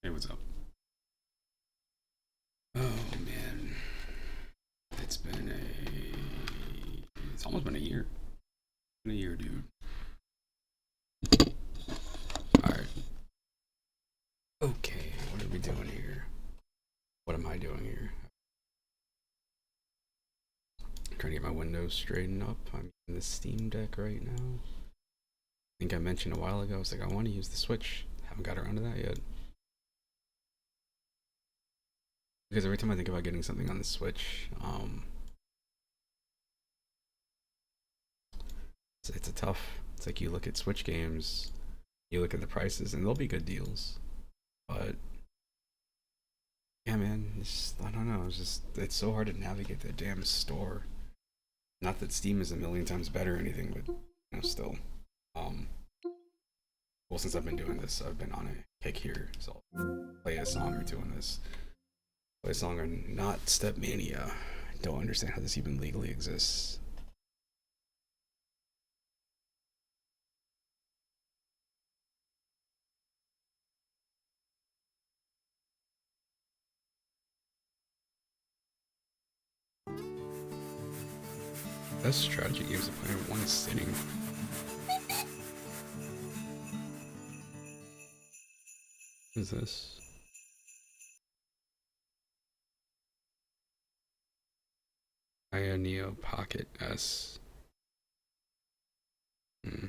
Hey, what's up? Oh man, it's been it's almost been a year. Been a year, dude. All right. Okay, what are we doing here? What am I doing here? I'm trying to get my windows straightened up. I'm in the Steam Deck right now. I think I mentioned a while ago. I was like, I want to use the Switch. Haven't got around to that yet. Because every time I think about getting something on the Switch, it's a tough. It's like you look at Switch games, you look at the prices, and they'll be good deals, but yeah, man, I don't know. It's so hard to navigate the damn store. Not that Steam is a million times better or anything, but still. Um, well, since I've been doing this, I've been on a kick here, so I'll play a song or two on this. Play a song or not Stepmania. I don't understand how this even legally exists. Best strategy games to play in one sitting. What is this? Aya Neo Pocket S. Hmm.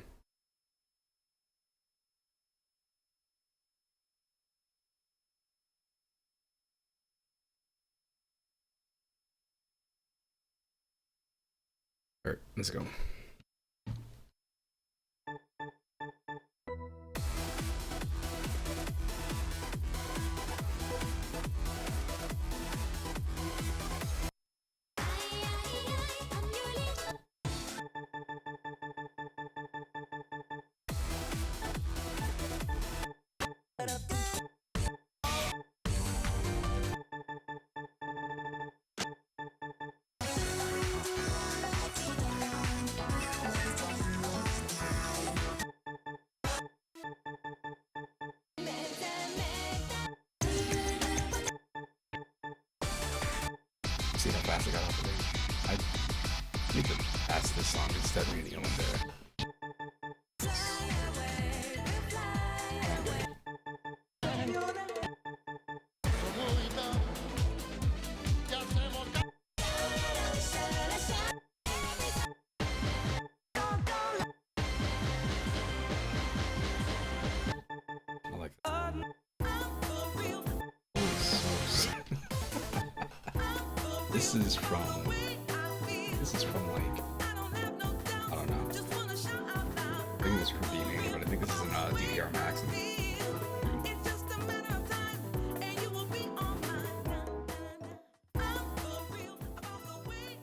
Alright, let's go. See how fast I got off of it. I need to pass this song instead of any one there. I like that. This is from like, I don't know. I think this is from B-Main, but I think this is an DDR Max.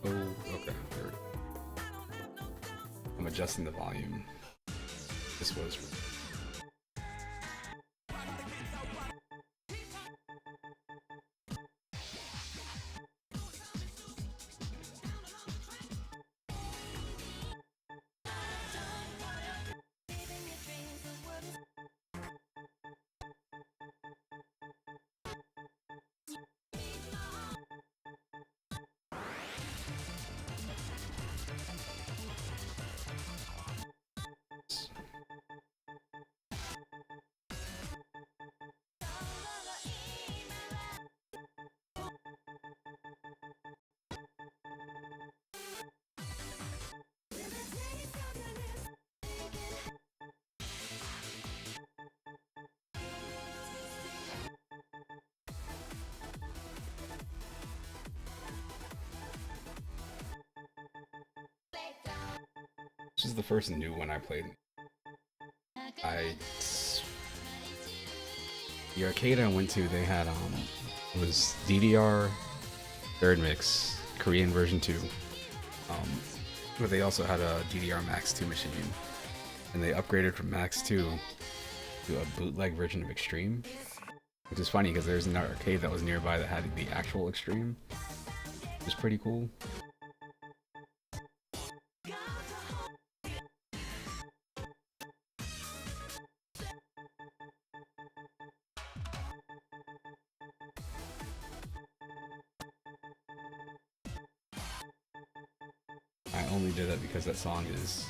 Oh, okay. I'm adjusting the volume. This was. This is the first new one I played. I the arcade I went to, they had it was DDR third mix Korean version 2, but they also had a DDR Max 2 machine, and they upgraded from Max 2 to a bootleg version of Extreme, which is funny because there's an arcade that was nearby that had the actual Extreme. It was pretty cool. I only did that because that song is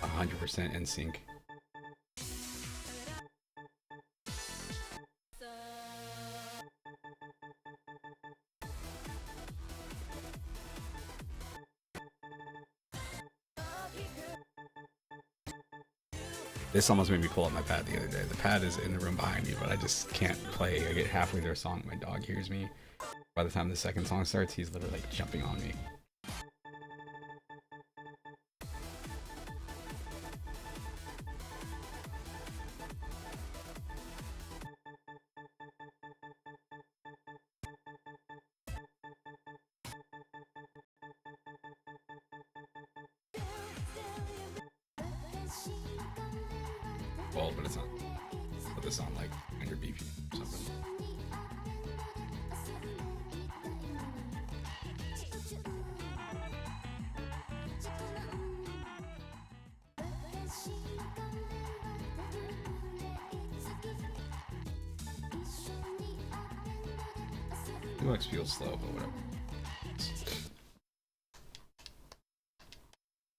100% in sync. This almost made me pull up my pad the other day. The pad is in the room behind me, but I just can't play. I get halfway through a song, my dog hears me. By the time the second song starts, he's literally like jumping on me. Well, but it's not. Put this on like 100 BPM or something. UX feels slow, but whatever.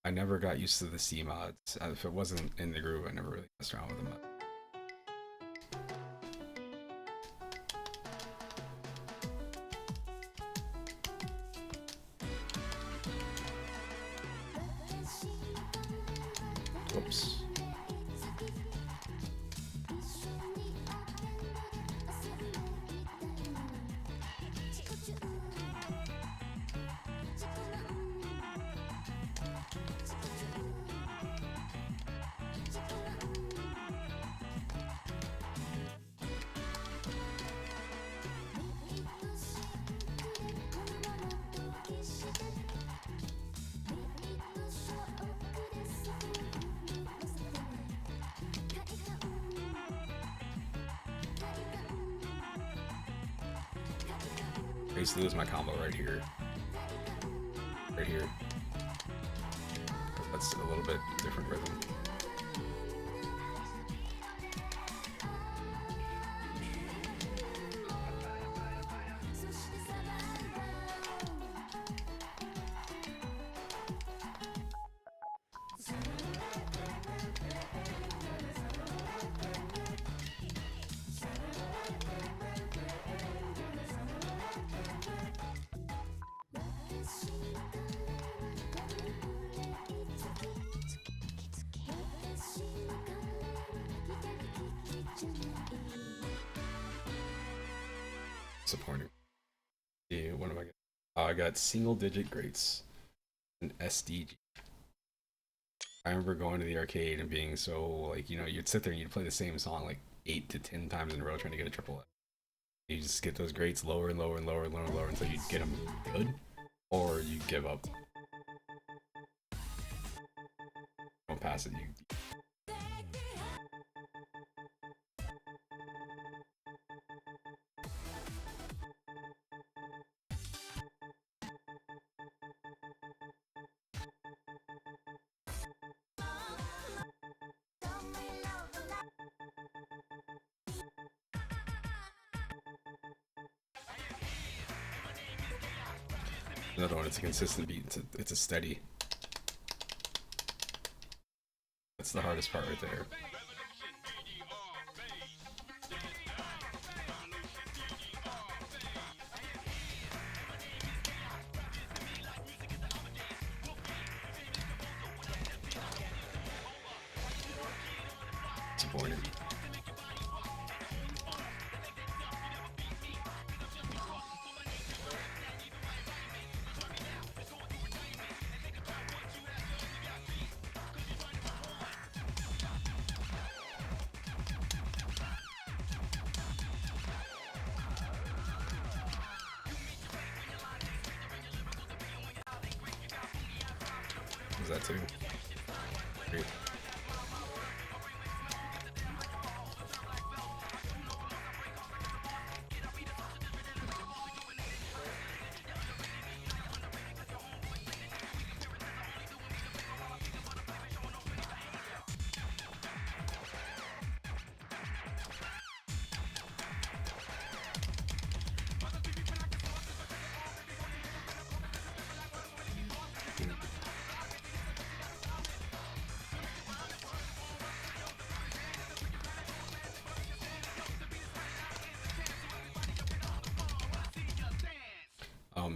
I never got used to the C mods. If it wasn't in the groove, I never really messed around with them. Oops. I used to lose my combo right here. Right here. That's a little bit different rhythm. Disappointing. Yeah, what am I getting? I got single digit greats and SDG. I remember going to the arcade and being so like, you know, you'd sit there and you'd play the same song like 8 to 10 times in a row trying to get a triple. You just get those greats lower and lower and lower and lower and lower until you get them good, or you give up. Don't pass it. You. Another one, it's a consistent beat, it's a steady. That's the hardest part right there. Disappointing. Is that too? Great.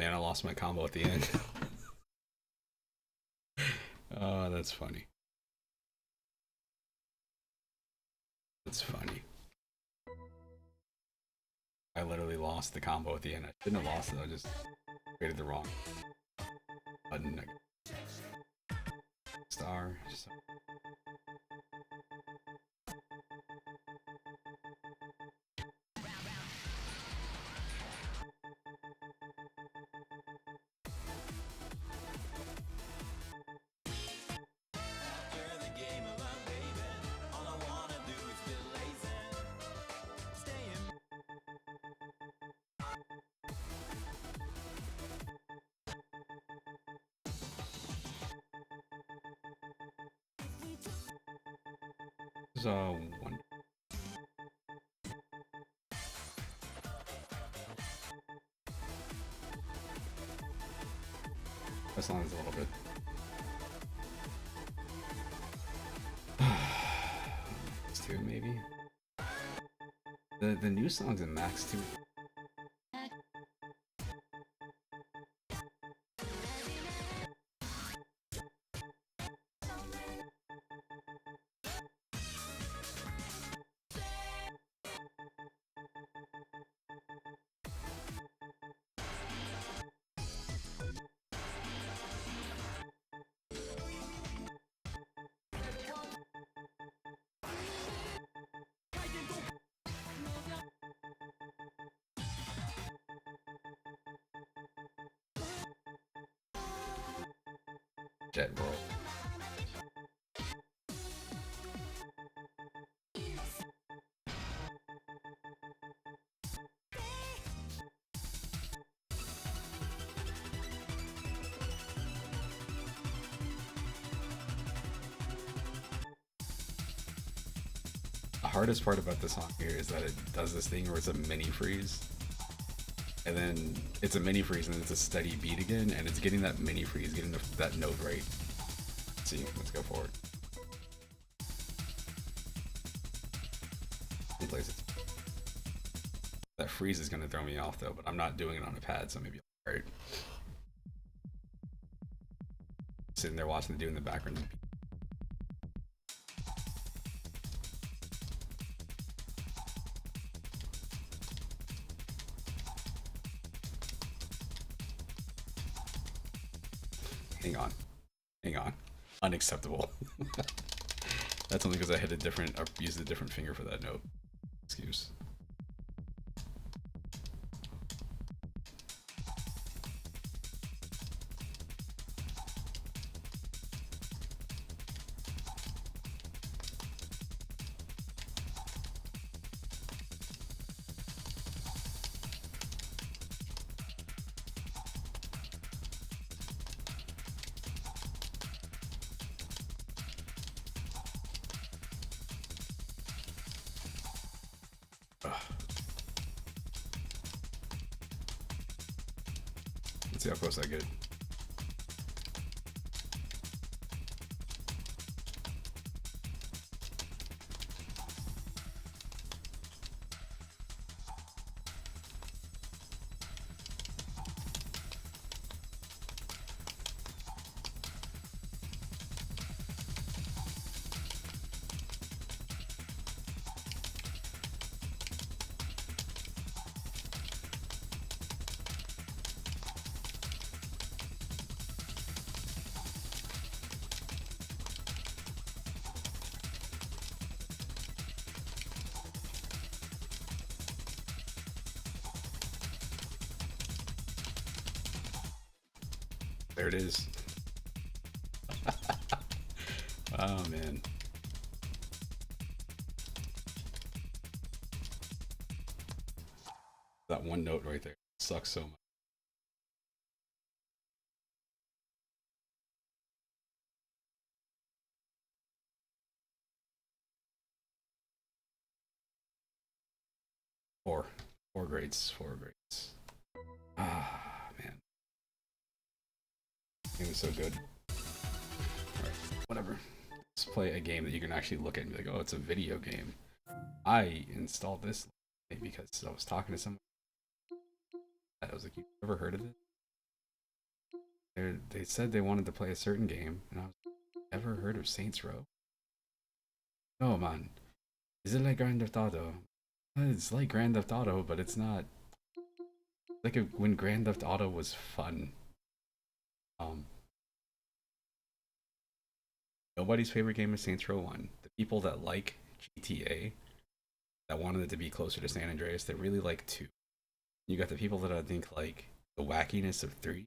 man, I lost my combo at the end. Oh, that's funny. That's funny. I literally lost the combo at the end. I shouldn't have lost it. I just created the wrong button. Star. One. As long as a little bit. Max 2 maybe. The new songs in Max 2. Jet World. The hardest part about this song here is that it does this thing where it's a mini freeze. And then it's a mini freeze and then it's a steady beat again, and it's getting that mini freeze, getting that note right. Let's see, let's go forward. And plays it. That freeze is gonna throw me off though, but I'm not doing it on a pad, so maybe I'll right. Sitting there watching the dude in the background. Hang on. Hang on. Unacceptable. That's only because I hit a different, or used a different finger for that note. Excuse. Let's see how close I get. There it is. Oh man. That one note right there sucks so much. Four grades, 4 grades. Ah, man. Game is so good. Alright, whatever. Let's play a game that you can actually look at and be like, oh, it's a video game. I installed this because I was talking to someone. I was like, you ever heard of it? They said they wanted to play a certain game, and I was never heard of Saints Row. No, man. Is it like Grand Theft Auto? It's like Grand Theft Auto, but it's not. Like when Grand Theft Auto was fun. Um, Nobody's favorite game is Saints Row 1. The people that like GTA, that wanted it to be closer to San Andreas, they really like 2. You got the people that I think like the wackiness of 3.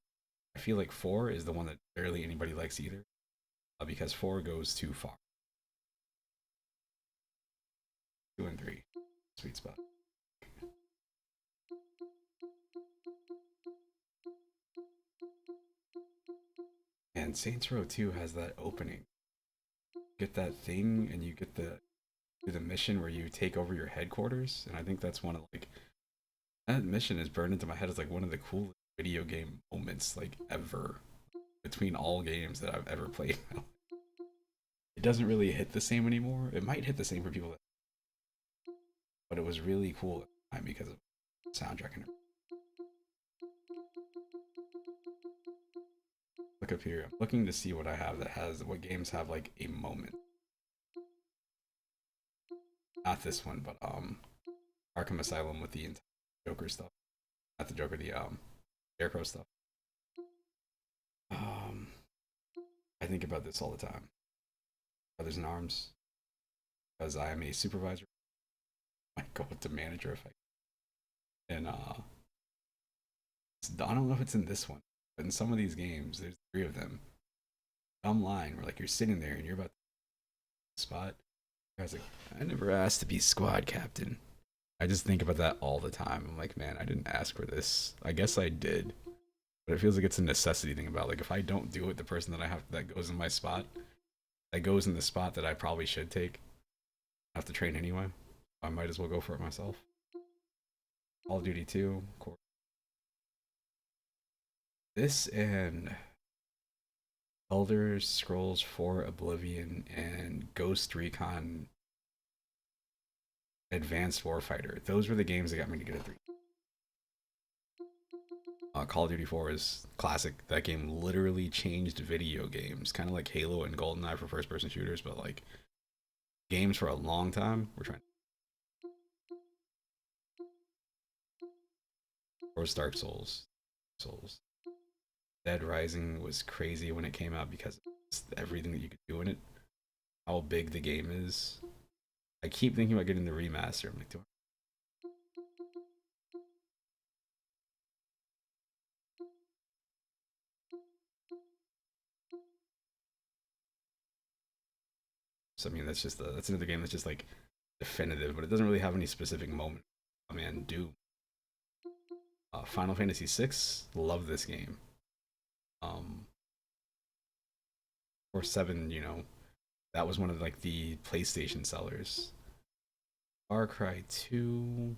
I feel like 4 is the one that barely anybody likes either, because 4 goes too far. 2 and 3, sweet spot. And Saints Row 2 has that opening. Get that thing, and you get the mission where you take over your headquarters, and I think that's one of like that mission is burned into my head as like one of the coolest video game moments like ever between all games that I've ever played. It doesn't really hit the same anymore. It might hit the same for people, but it was really cool at the time because of soundtrack and look up here. I'm looking to see what I have that has what games have like a moment. Not this one, but Arkham Asylum with the Joker stuff. Not the Joker, the Scarecrow stuff. Um, I think about this all the time. Brothers in Arms, because I am a supervisor. I might go up to manager if I can. And I don't know if it's in this one, but in some of these games, there's 3 of them. Dumb line where like you're sitting there and you're about to spot. I was like, I never asked to be squad captain. I just think about that all the time. I'm like, man, I didn't ask for this. I guess I did, but it feels like it's a necessity thing about like if I don't do it, the person that I have that goes in my spot, that goes in the spot that I probably should take, I have to train anyway. I might as well go for it myself. Call of Duty 2, of course. This and Elder Scrolls 4 Oblivion and Ghost Recon Advanced Warfighter. Those were the games that got me to get a 3. Call of Duty 4 is classic. That game literally changed video games, kind of like Halo and GoldenEye for first-person shooters, but like games for a long time. We're trying. Or Dark Souls. Souls. Dead Rising was crazy when it came out because of everything that you could do in it. How big the game is. I keep thinking about getting the remaster. I'm like, do I? So I mean, that's another game that's just like definitive, but it doesn't really have any specific moment. Oh man, Doom. Final Fantasy VI, love this game. Um, or 7, that was one of like the PlayStation sellers. Far Cry 2,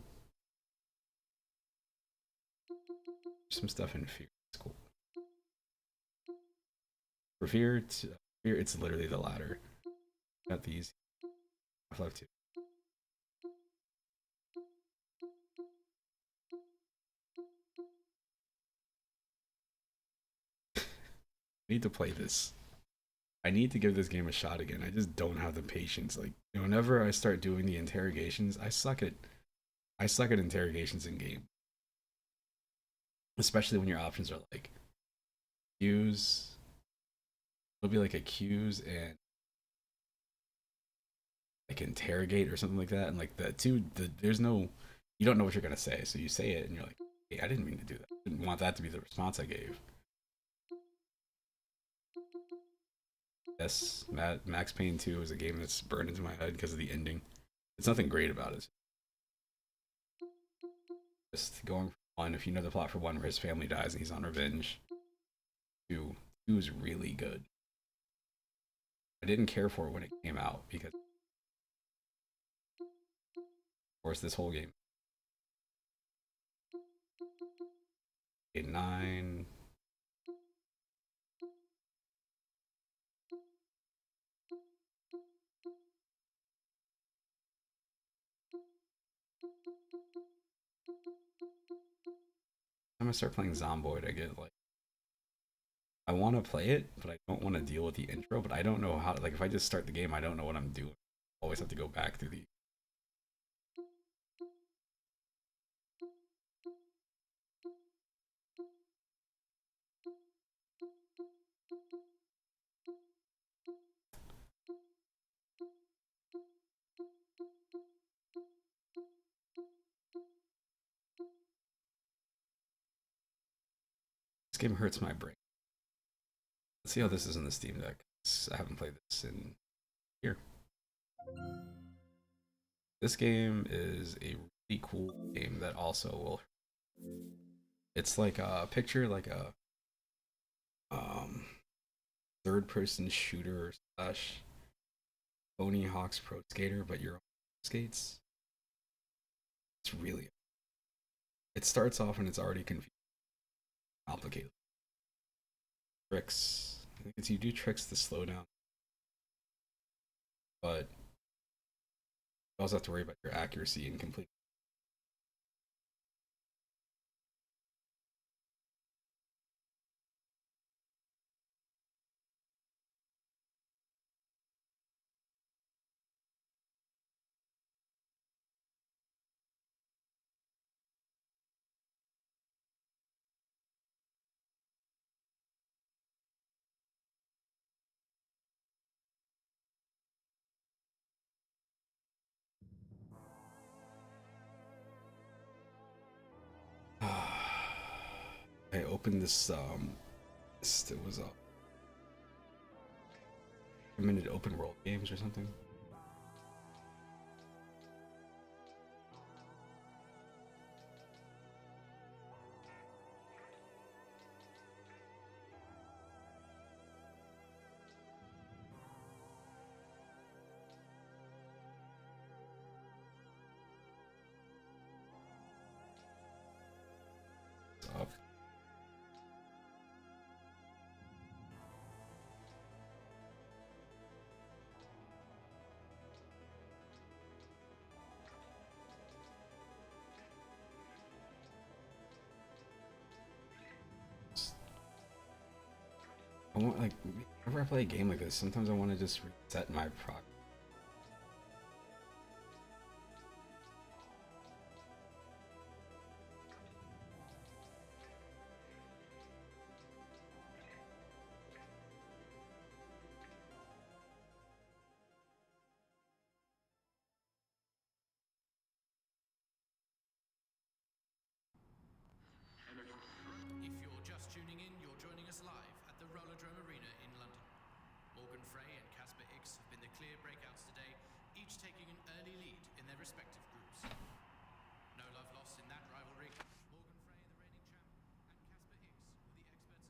some stuff in Fear. It's cool. For Fear, it's literally the latter. Got these. Half-Life 2. I need to play this. I need to give this game a shot again. I just don't have the patience. Like whenever I start doing the interrogations, I suck at interrogations in game. Especially when your options are like accuse. It'll be like accuse and like interrogate or something like that. And like there's no, you don't know what you're gonna say, so you say it and you're like, hey, I didn't mean to do that. I didn't want that to be the response I gave. Yes, Max Payne 2 is a game that's burned into my head because of the ending. It's nothing great about it. Just going for one. If you know the plot for one, where his family dies and he's on revenge. Two is really good. I didn't care for it when it came out because, of course, this whole game. 9. I'm gonna start playing Zomboid. I get like I want to play it, but I don't want to deal with the intro. But I don't know how. Like, if I just start the game, I don't know what I'm doing. I always have to go back through the. This game hurts my brain. Let's see how this is in the Steam Deck. I haven't played this in here. This game is a really cool game that also will. It's like a picture, like a um third person shooter slash Tony Hawk's Pro Skater, but your own skates. It's really. It starts off and it's already confusing, complicated. Tricks. I think it's you do tricks to slow down, but you also have to worry about your accuracy and complete. I opened this. It was a minute open world games or something. Up. I want like whenever I play a game like this, sometimes I want to just reset my progress. If you're just tuning in, you're joining us live at the Rollerdrome Arena in London. Morgan Frey and Casper X have been the clear breakouts today, each taking an early lead in their respective groups. No love lost in that rivalry. Morgan Frey, the reigning champ, and Casper X, who the experts are saying will take home this year's cup.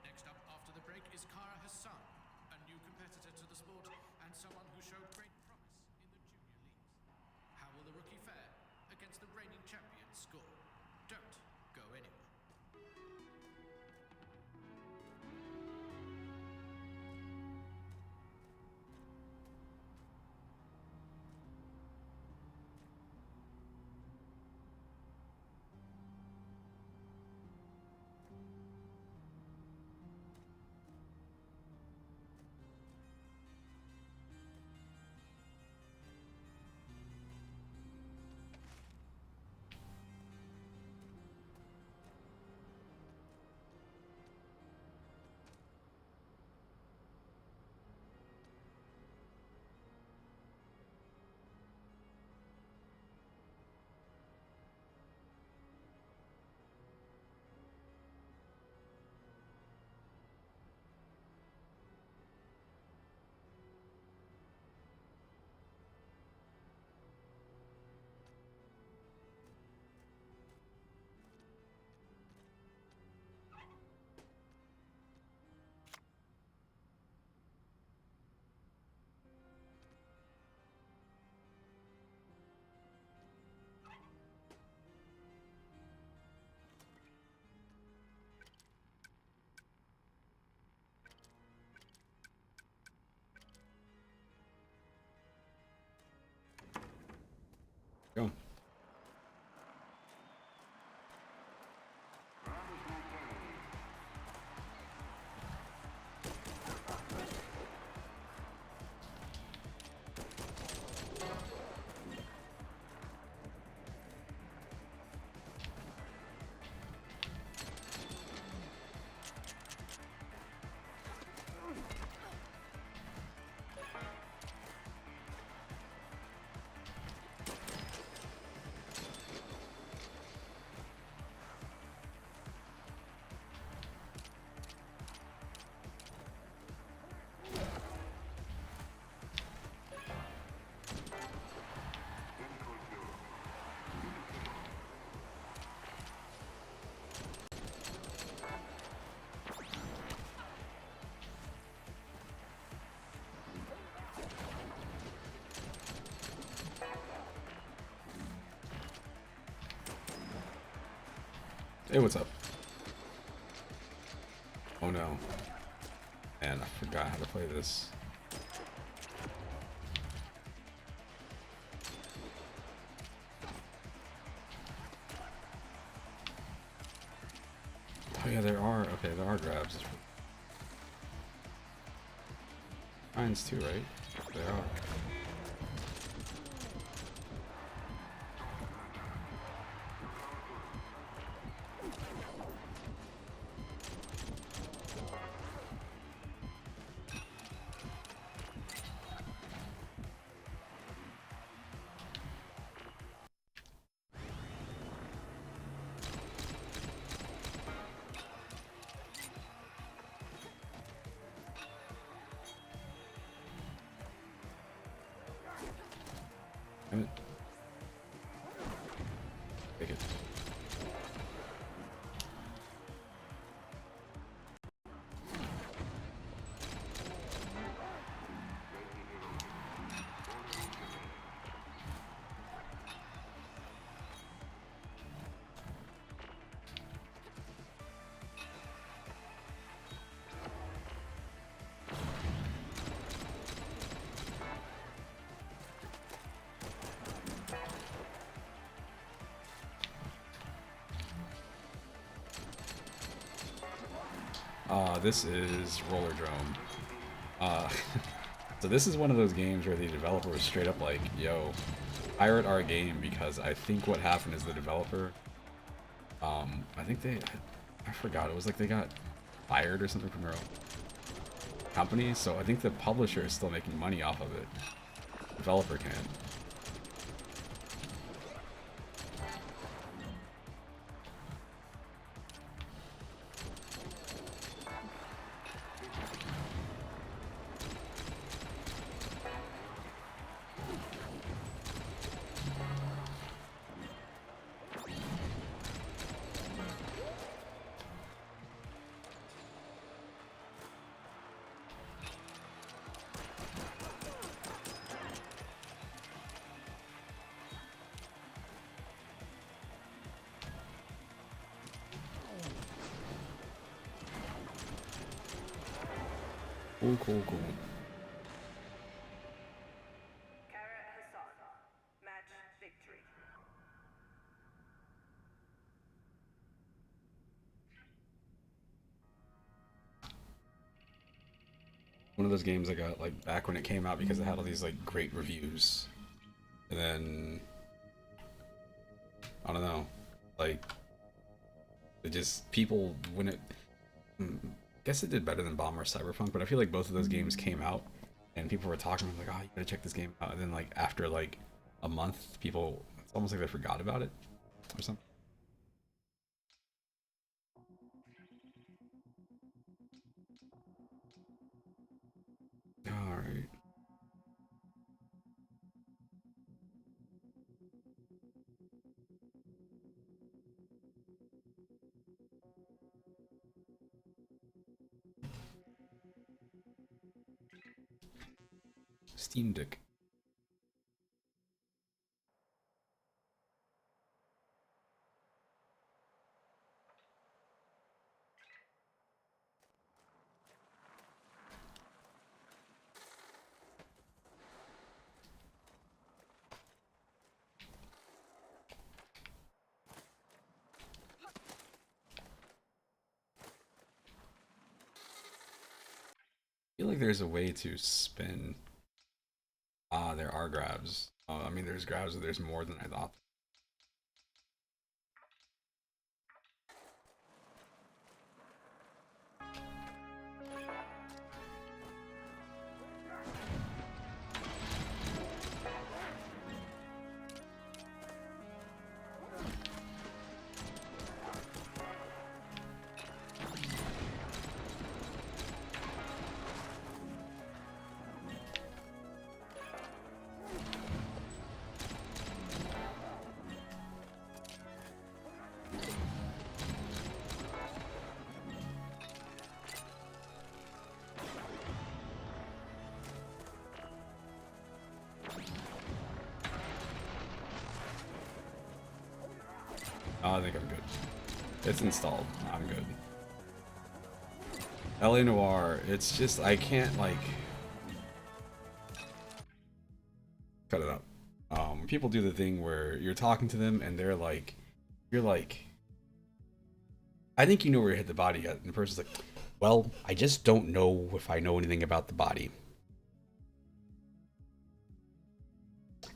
Next up after the break is Kara Hassan, a new competitor to the sport and someone who showed great promise in the junior leagues. How will the rookie fare against the reigning champion score? Don't go anywhere. Hey, what's up? Oh no. Man, I forgot how to play this. Oh yeah, there are. Okay, there are grabs. Mines too, right? There are. Damn it. Take it. This is Roller Drome. So this is one of those games where the developer was straight up like, yo, pirate our game, because I think what happened is the developer, I think I forgot, it was like they got fired or something from their own company, so I think the publisher is still making money off of it. The developer can. Cool, cool, cool. Kara Hassan. Match victory. One of those games I got like back when it came out because it had all these like great reviews, and then I don't know, like it just people when it. I guess it did better than Bomber Cyberpunk, but I feel like both of those games came out and people were talking like, oh, you gotta check this game out, and then like after like a month, people, it's almost like they forgot about it or something. All right. Steam Deck. I feel like there's a way to spin. Ah, there are grabs. I mean, there's grabs, but there's more than I thought. I think I'm good. It's installed. I'm good. LA Noire, it's just, I can't, like... Cut it up. People do the thing where you're talking to them and they're like... You're like... I think you know where you hit the body at. And the person's like, well, I just don't know if I know anything about the body.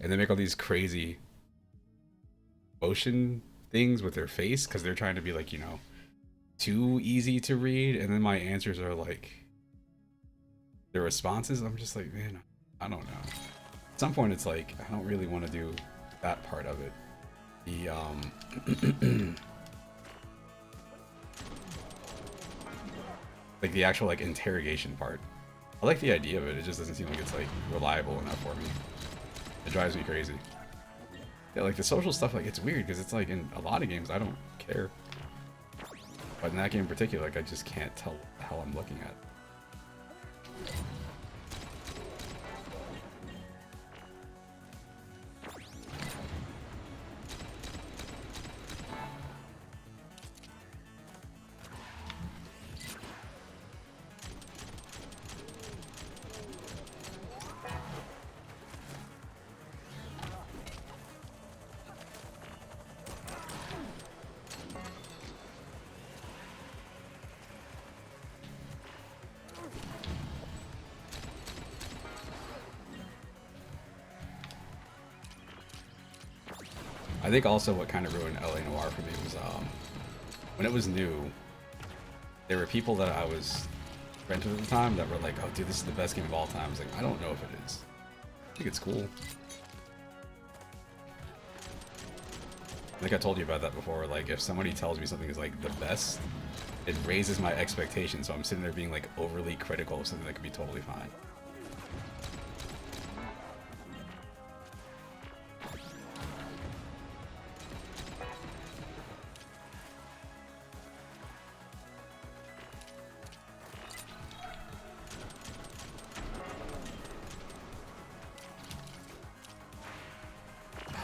And they make all these crazy motion things with their face because they're trying to be like, you know, too easy to read. And then my answers are like, their responses, I'm just like, man, I don't know. At some point it's like, I don't really want to do that part of it. The like the actual like interrogation part. I like the idea of it, it just doesn't seem like it's like reliable enough for me. It drives me crazy. Yeah, like the social stuff, like it's weird because it's like in a lot of games I don't care. But in that game in particular, like I just can't tell what the hell I'm looking at. I think also what kind of ruined LA Noire for me was when it was new, there were people that I was friends with at the time that were like, oh dude, this is the best game of all time. I was like, I don't know if it is. I think it's cool. I think I told you about that before, like if somebody tells me something is like the best, it raises my expectations, so I'm sitting there being like overly critical of something that could be totally fine.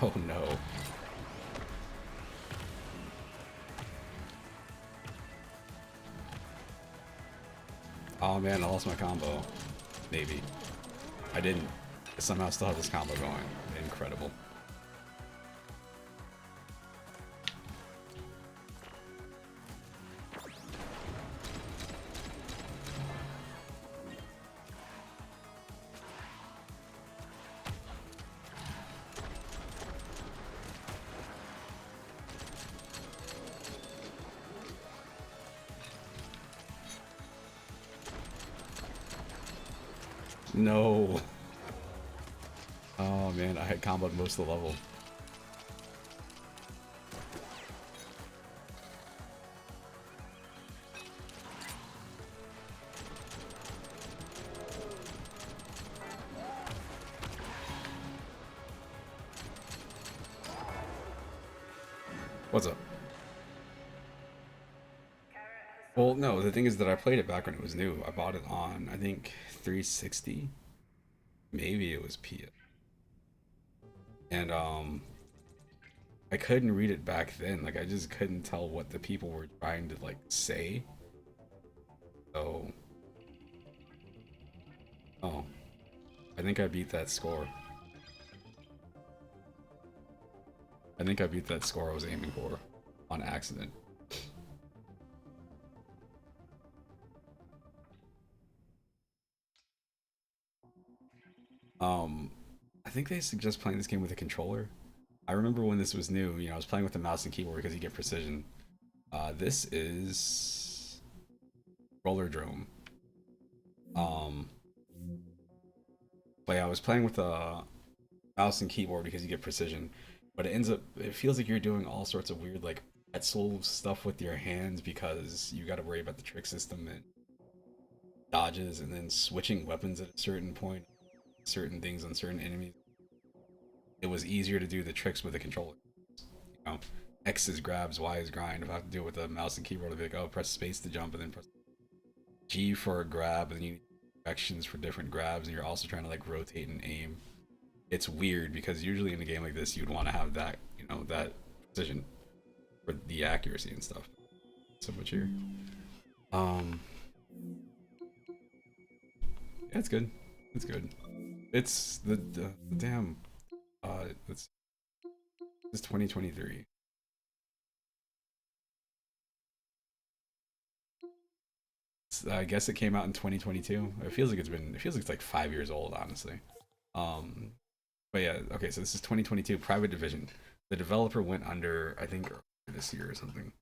Oh no. Oh man, I lost my combo. Maybe. I didn't. I somehow still have this combo going. Incredible. No. Oh man, I had comboed most of the level. What's up? Well, no, the thing is that I played it back when it was new. I bought it on, I think, 360. Maybe it was PS. And I couldn't read it back then. Like I just couldn't tell what the people were trying to like say. So oh. I think I beat that score. I think I beat that score I was aiming for on accident. I think they suggest playing this game with a controller. I remember when this was new, you know, I was playing with the mouse and keyboard because you get precision. This is Rollerdrome. But yeah, I was playing with a mouse and keyboard because you get precision, but it feels like you're doing all sorts of weird like pretzel stuff with your hands because you got to worry about the trick system and dodges and then switching weapons at a certain point, certain things on certain enemies. It was easier to do the tricks with a controller. You know, X is grabs, Y is grind. If I have to do it with a mouse and keyboard, I'll be like, oh, press space to jump and then press G for a grab, and then you need directions for different grabs, and you're also trying to like rotate and aim. It's weird because usually in a game like this, you'd want to have that, you know, that precision for the accuracy and stuff. so much here. Um, yeah, it's good. It's good. It's the damn. It's 2023. I guess it came out in 2022. It feels like it's like 5 years old, honestly. Um, but yeah, okay. So this is 2022 Private Division. The developer went under, I think, earlier this year or something.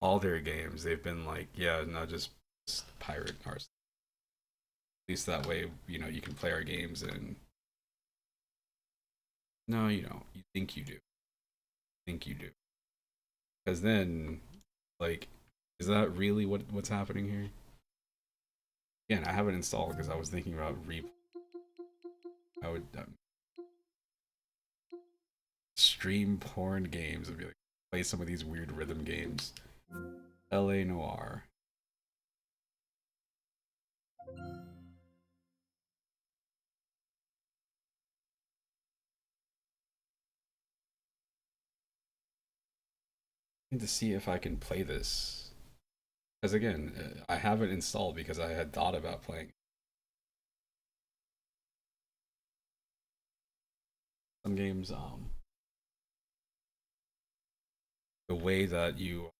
All their games, they've been like, yeah, no, just pirate ours. At least that way, you can play our games. And no, you don't. You think you do. Think you do. Because then, like, is that really what's happening here? Again, I have it installed because I was thinking about I would stream porn games and be like, play some of these weird rhythm games. L.A. Noir. I need to see if I can play this. Because again, I have it installed because I had thought about playing some games. The way that you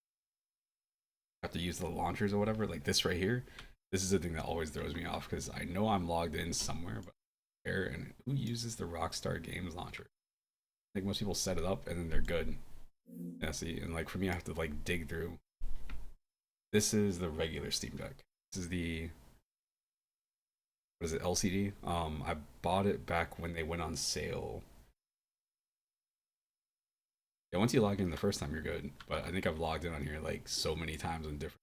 have to use the launchers or whatever, like this right here, this is the thing that always throws me off because I know I'm logged in somewhere, but where and who uses the Rockstar Games launcher? I think most people set it up and then they're good. Yeah, see, and like for me, I have to like dig through. This is the regular Steam Deck. This is the what is it, LCD? I bought it back when they went on sale. Yeah, once you log in the first time, you're good. But I think I've logged in on here like so many times on different.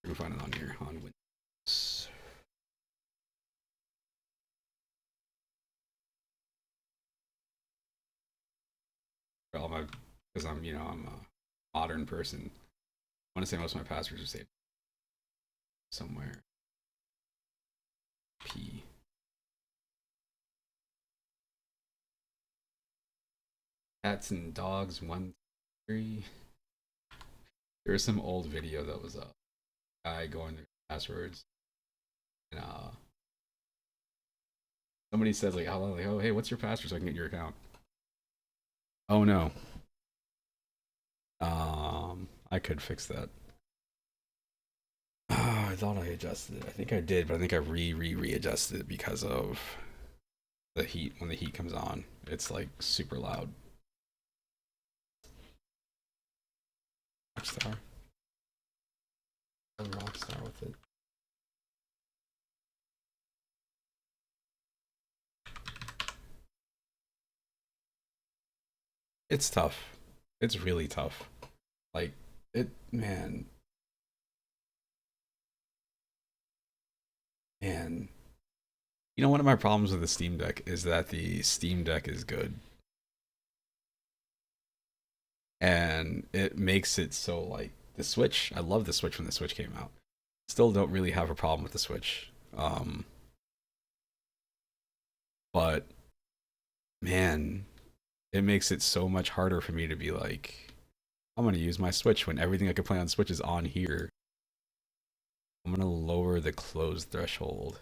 You can find it on here on Windows. All my because I'm a modern person. I want to say most of my passwords are saved somewhere. P. Cats and dogs 1 3. There was some old video that was a guy going through passwords and somebody says like, "Hello, like, oh hey, what's your password so I can get your account?" Oh no. I could fix that. I thought I adjusted it. I think I did, but I think I readjusted it because of the heat. When the heat comes on, it's like super loud. Rockstar. Rockstar with it. It's tough. It's really tough. Like man, man. One of my problems with the Steam Deck is that the Steam Deck is good, and it makes it so like the Switch. I love the Switch when the Switch came out. Still don't really have a problem with the Switch. But man, it makes it so much harder for me to be like, I'm gonna use my Switch when everything I can play on Switch is on here. I'm gonna lower the close threshold.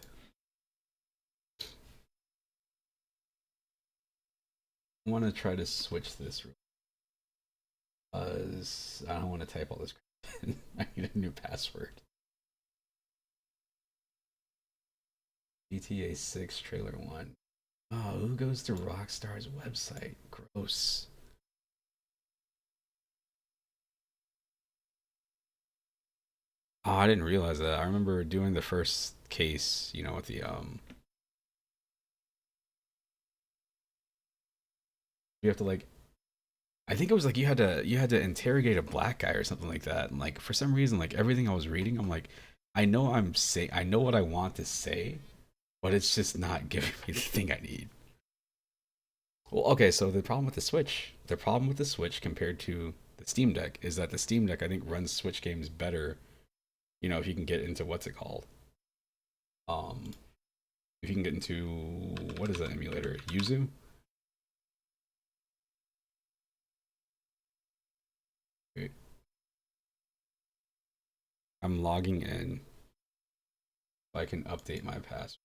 I want to try to switch this because I don't want to type all this. I need a new password. GTA 6 trailer 1. Oh, who goes to Rockstar's website? Gross. Oh, I didn't realize that. I remember doing the first case, with the you have to like I think it was like you had to interrogate a black guy or something like that. And like for some reason, like everything I was reading, I'm like, I know what I want to say, but it's just not giving me the thing I need. Well, okay, so the problem with the Switch compared to the Steam Deck is that the Steam Deck I think runs Switch games better, if you can get into what's it called? Um, if you can get into what is that emulator? Yuzu? I'm logging in. So I can update my password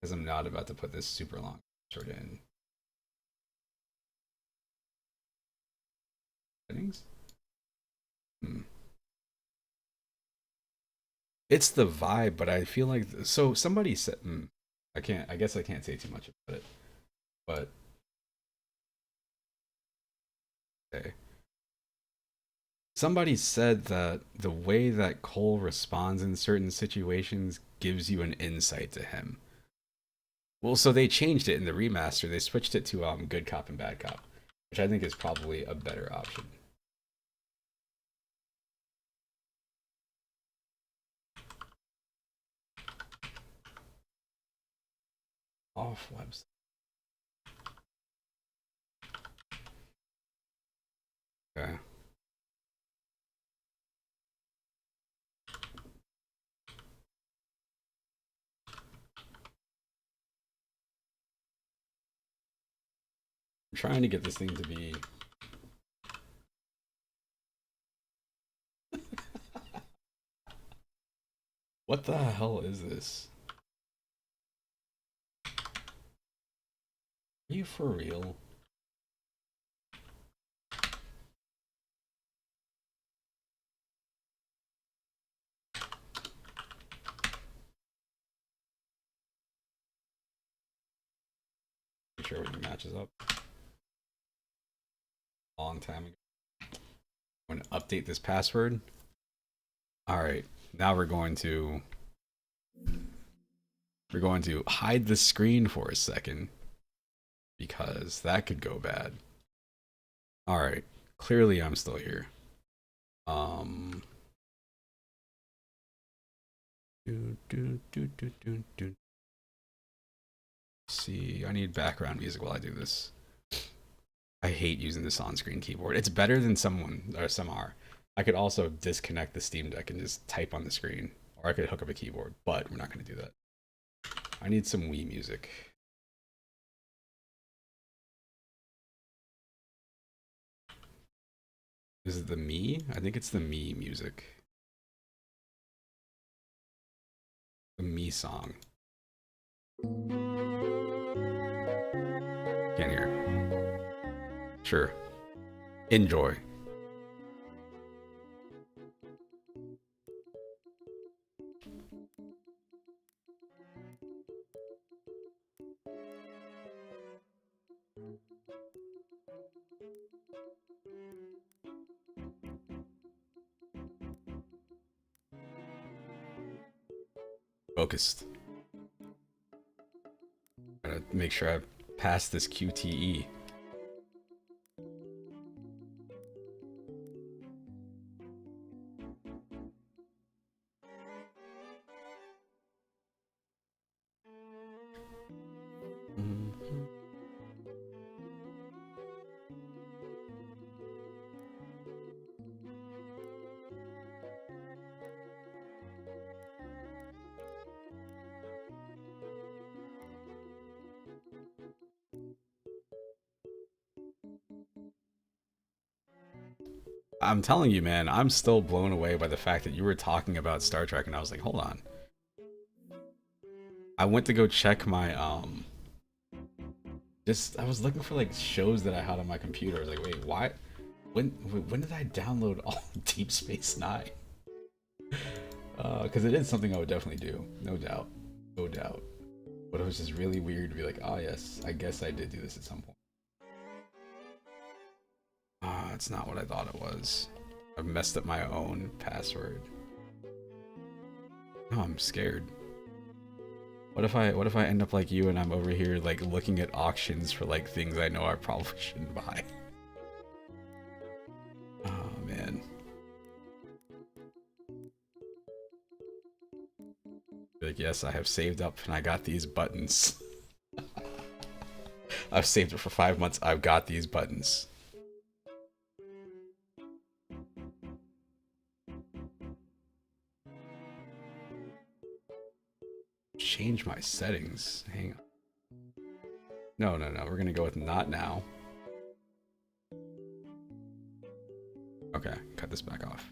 because I'm not about to put this super long password in. Settings. It's the vibe, but I feel like so somebody said I can't. I guess I can't say too much about it, but okay. Somebody said that the way that Cole responds in certain situations gives you an insight to him. Well, so they changed it in the remaster. They switched it to good cop and bad cop, which I think is probably a better option. Off website. Okay. I'm trying to get this thing to be. What the hell is this? Are you for real? I'm sure everything matches up. Long time ago. I'm going to update this password. All right, now we're going to hide the screen for a second because that could go bad. All right, clearly I'm still here. See, I need background music while I do this. I hate using this on-screen keyboard. It's better than some are. I could also disconnect the Steam Deck and just type on the screen, or I could hook up a keyboard, but we're not going to do that. I need some Wii music. Is it the Mii? I think it's the Mii music. The Mii song. Can't hear. Sure. Enjoy. Focused. Gotta make sure I pass this QTE. I'm telling you, man, I'm still blown away by the fact that you were talking about Star Trek, and I was like, hold on. I went to go check my I was looking for like shows that I had on my computer. I was like, wait, why? When did I download all Deep Space Nine? Because it is something I would definitely do, no doubt, no doubt. But it was just really weird to be like, oh yes, I guess I did do this at some point. Ah, it's not what I thought it was. I've messed up my own password. No, I'm scared. What if I end up like you and I'm over here like looking at auctions for like things I know I probably shouldn't buy? Oh man. Like, yes, I have saved up and I got these buttons. I've saved it for 5 months. I've got these buttons. Change my settings. Hang on. No. We're gonna go with not now. Okay, cut this back off.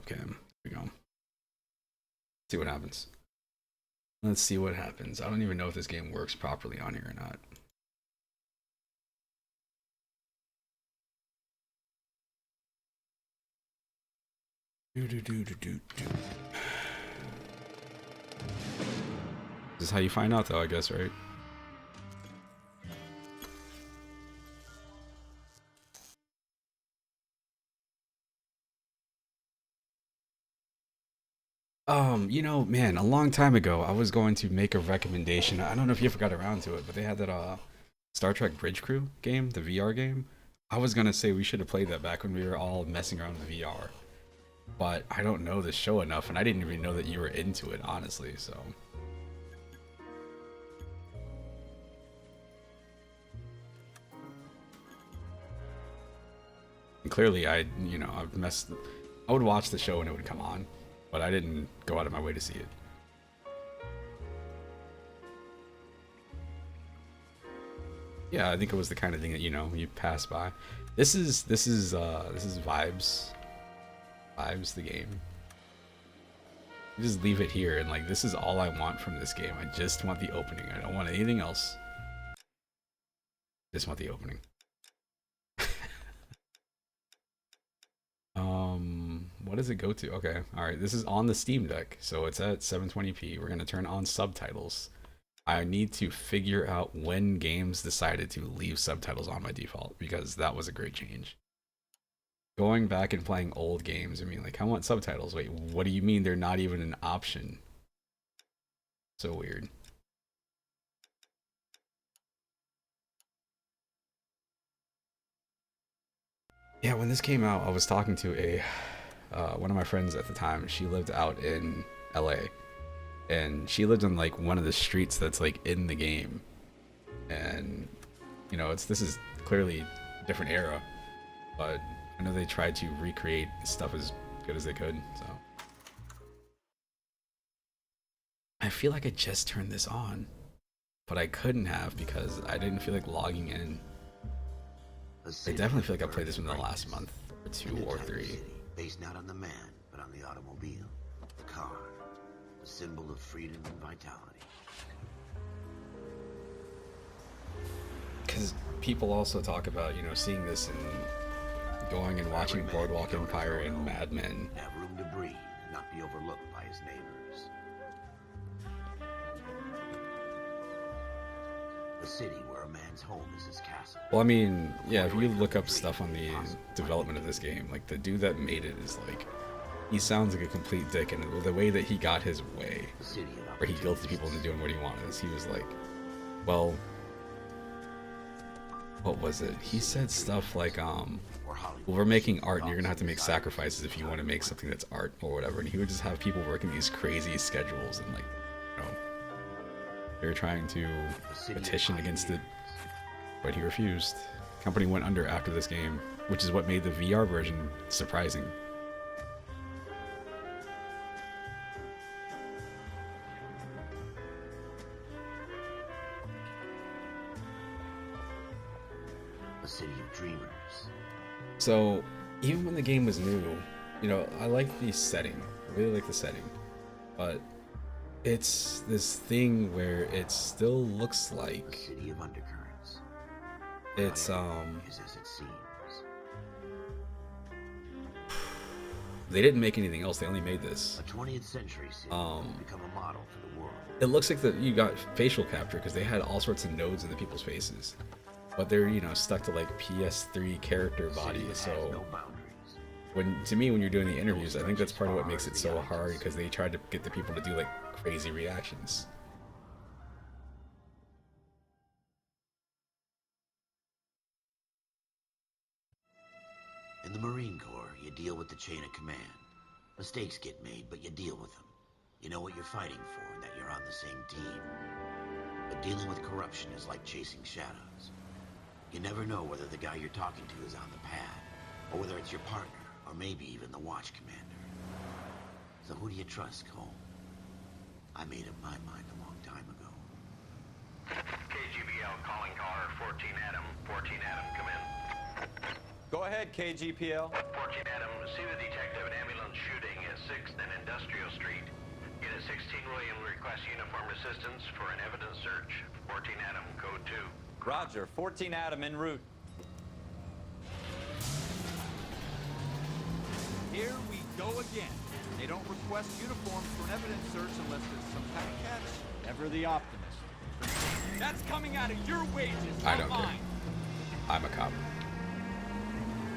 webcam. Here we go. See what happens. Let's see what happens. I don't even know if this game works properly on here or not. This is how you find out, though, I guess, right? You know, man, a long time ago, I was going to make a recommendation. I don't know if you ever got around to it, but they had that Star Trek Bridge Crew game, the VR game. I was gonna say we should have played that back when we were all messing around with VR, but I don't know the show enough, and I didn't even know that you were into it, honestly. So. And clearly, you know, I've messed. I would watch the show when it would come on, but I didn't go out of my way to see it. Yeah, I think it was the kind of thing that, you know, you pass by. This is Vibes. Vibes the game. You just leave it here, and like, this is all I want from this game. I just want the opening. I don't want anything else. Just want the opening. What does it go to? Okay, all right. This is on the Steam Deck, so it's at 720p. We're gonna turn on subtitles. I need to figure out when games decided to leave subtitles on by default, because that was a great change. Going back and playing old games, I mean, like, I want subtitles. Wait, what do you mean they're not even an option? So weird. Yeah, when this came out, I was talking to a one of my friends at the time. She lived out in LA, and she lived on like one of the streets that's like in the game. And you know, this is clearly a different era, but I know they tried to recreate stuff as good as they could. So I feel like I just turned this on, but I couldn't have because I didn't feel like logging in. I definitely feel like I played this in the last month or two or three. Based not on the man, but on the automobile, the car, the symbol of freedom and vitality. Because people also talk about, you know, seeing this and going and watching Boardwalk Empire and Mad Men. Have room to breathe and not be overlooked by his neighbors. The city where a man's home is his castle. Well, I mean, yeah, if you look up stuff on the development of this game, like, the dude that made it is like, he sounds like a complete dick, and the way that he got his way, where he guilted people into doing what he wanted, is he was like, well, what was it? He said stuff like, well, we're making art, and you're gonna have to make sacrifices if you want to make something that's art or whatever. And he would just have people working these crazy schedules, and like, you know, they were trying to petition against it, but he refused. Company went under after this game, which is what made the VR version surprising. A city of dreamers. So, even when the game was new, you know, I like the setting. I really like the setting. But it's this thing where it still looks A like city of undercurrents. it's Is as it seems. they didn't make anything else. They only made this. A 20th century city will become a model for the world. It looks like that you got facial capture because they had all sorts of nodes in the people's faces, but they're, you know, stuck to like PS3 character A city bodies. that has So no boundaries. when you're doing the interviews, I think that's part of what makes it so hard, because they tried to get the people to do like crazy reactions. In the Marine Corps, you deal with the chain of command. Mistakes get made, but you deal with them. You know what you're fighting for and that you're on the same team. But dealing with corruption is like chasing shadows. You never know whether the guy you're talking to is on the pad, or whether it's your partner, or maybe even the watch commander. So who do you trust, Cole? I made up my mind a long time ago. KGBL calling caller 14 Adam. 14 Adam, come in. Go ahead, KGPL. 14 Adam, see the detective at ambulance shooting at 6th and Industrial Street. Unit 16 William requests uniform assistance for an evidence search. 14 Adam, code 2. Roger. 14 Adam en route. Here we go again. They don't request uniforms for an evidence search unless there's some kind of catch. Ever the optimist. That's coming out of your wages, I not don't care. mine. I'm a cop.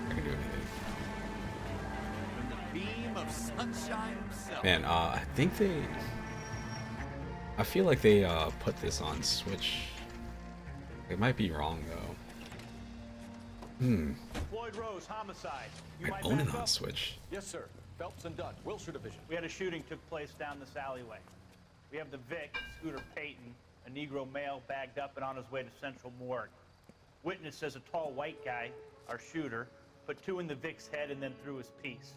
I can do anything. From the beam of sunshine himself. Man, I think they... I feel like they put this on Switch. It might be wrong, though. Floyd Rose, homicide. You I might own it back on up? Switch. Yes, sir. Phelps and Dunn, Wilshire Division. We had a shooting took place down this alleyway. We have the Vic, Scooter Payton, a Negro male bagged up and on his way to Central Morgue. Witness says a tall white guy, our shooter, put 2 in the Vic's head and then threw his piece.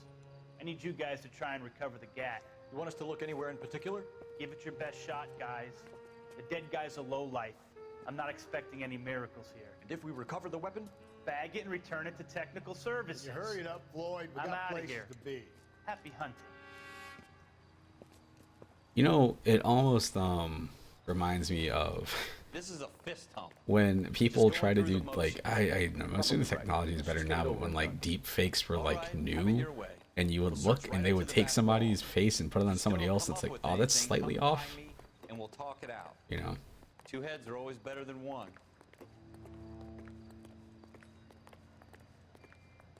I need you guys to try and recover the gat. You want us to look anywhere in particular? Give it your best shot, guys. The dead guy's a lowlife. I'm not expecting any miracles here. And if we recover the weapon? Bag it and return it to technical services. You hurry it up, Floyd. We I'm got outta places here. to be. Happy hunting. You know, it almost reminds me of This is a fist hump. when people try to do like I'm assuming the technology is better now, but when like deep fakes were like new, and you would look and they would take somebody's face and put it on somebody else, it's like, oh, that's slightly off, And we'll talk it out. you know. 2 heads are always better than 1.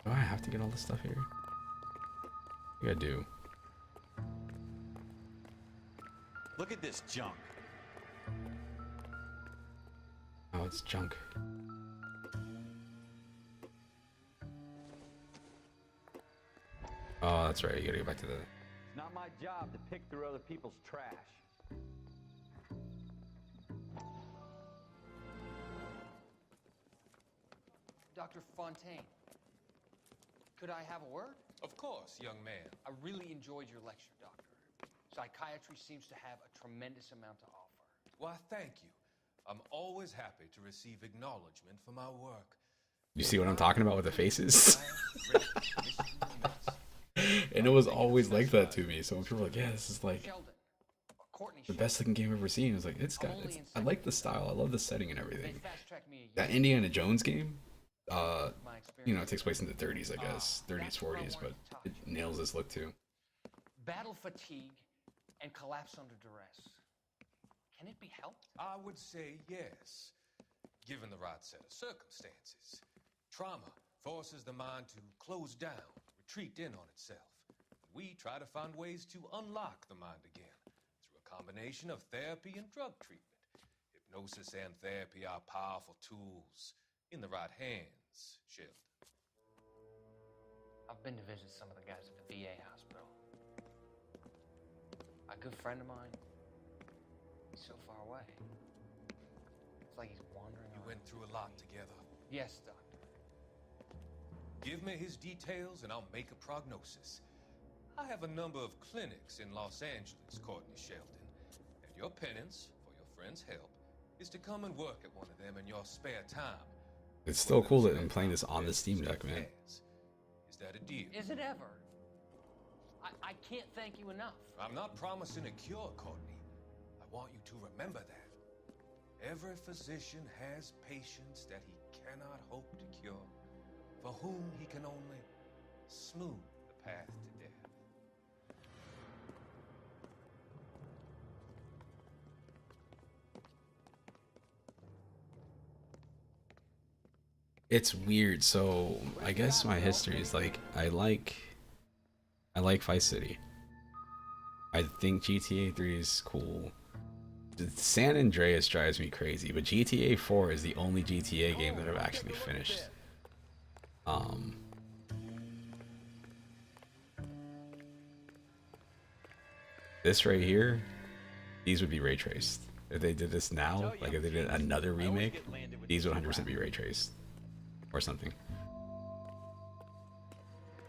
Do I have to get all this stuff here? I think I do. Look at this junk. Oh, it's junk. Oh, that's right. You gotta go back to the. It's not my job to pick through other people's trash. Dr. Fontaine, could I have a word? Of course, young man. I really enjoyed your lecture, Doctor. Psychiatry seems to have a tremendous amount to offer. Why, thank you. I'm always happy to receive acknowledgement for my work. You see what I'm talking about with the faces? And it was always like that to me. So when people were like, yeah, this is like Sheldon, or Courtney the best looking game I've ever seen. It was like, I like the style. I love the setting and everything. That Indiana Jones game, you know, it takes place in the 30s, I guess. 30s, 40s, but it nails this look too. Battle fatigue and collapse under duress. Can it be helped? I would say yes, given the right set of circumstances. Trauma forces the mind to close down, retreat in on itself. We try to find ways to unlock the mind again through a combination of therapy and drug treatment. Hypnosis and therapy are powerful tools in the right hands, Sheldon. I've been to visit some of the guys at the VA hospital. A good friend of mine, he's so far away. It's like he's wandering You around. went through a lot together. Yes, Doctor. Give me his details and I'll make a prognosis. I have a number of clinics in Los Angeles, Courtney Sheldon, and your penance for your friend's help is to come and work at one of them in your spare time. It's still cool that I'm playing this on the Steam Deck, man. Is that a deal? Is it ever? I can't thank you enough. I'm not promising a cure, Courtney. I want you to remember that. Every physician has patients that he cannot hope to cure, for whom he can only smooth the path to death. It's weird. So I guess my history is like I like Vice City. I think GTA 3 is cool. San Andreas drives me crazy, but GTA 4 is the only GTA game that I've actually finished. This right here, these would be ray traced. If they did this now, like if they did another remake, these would 100% be ray traced. Or something.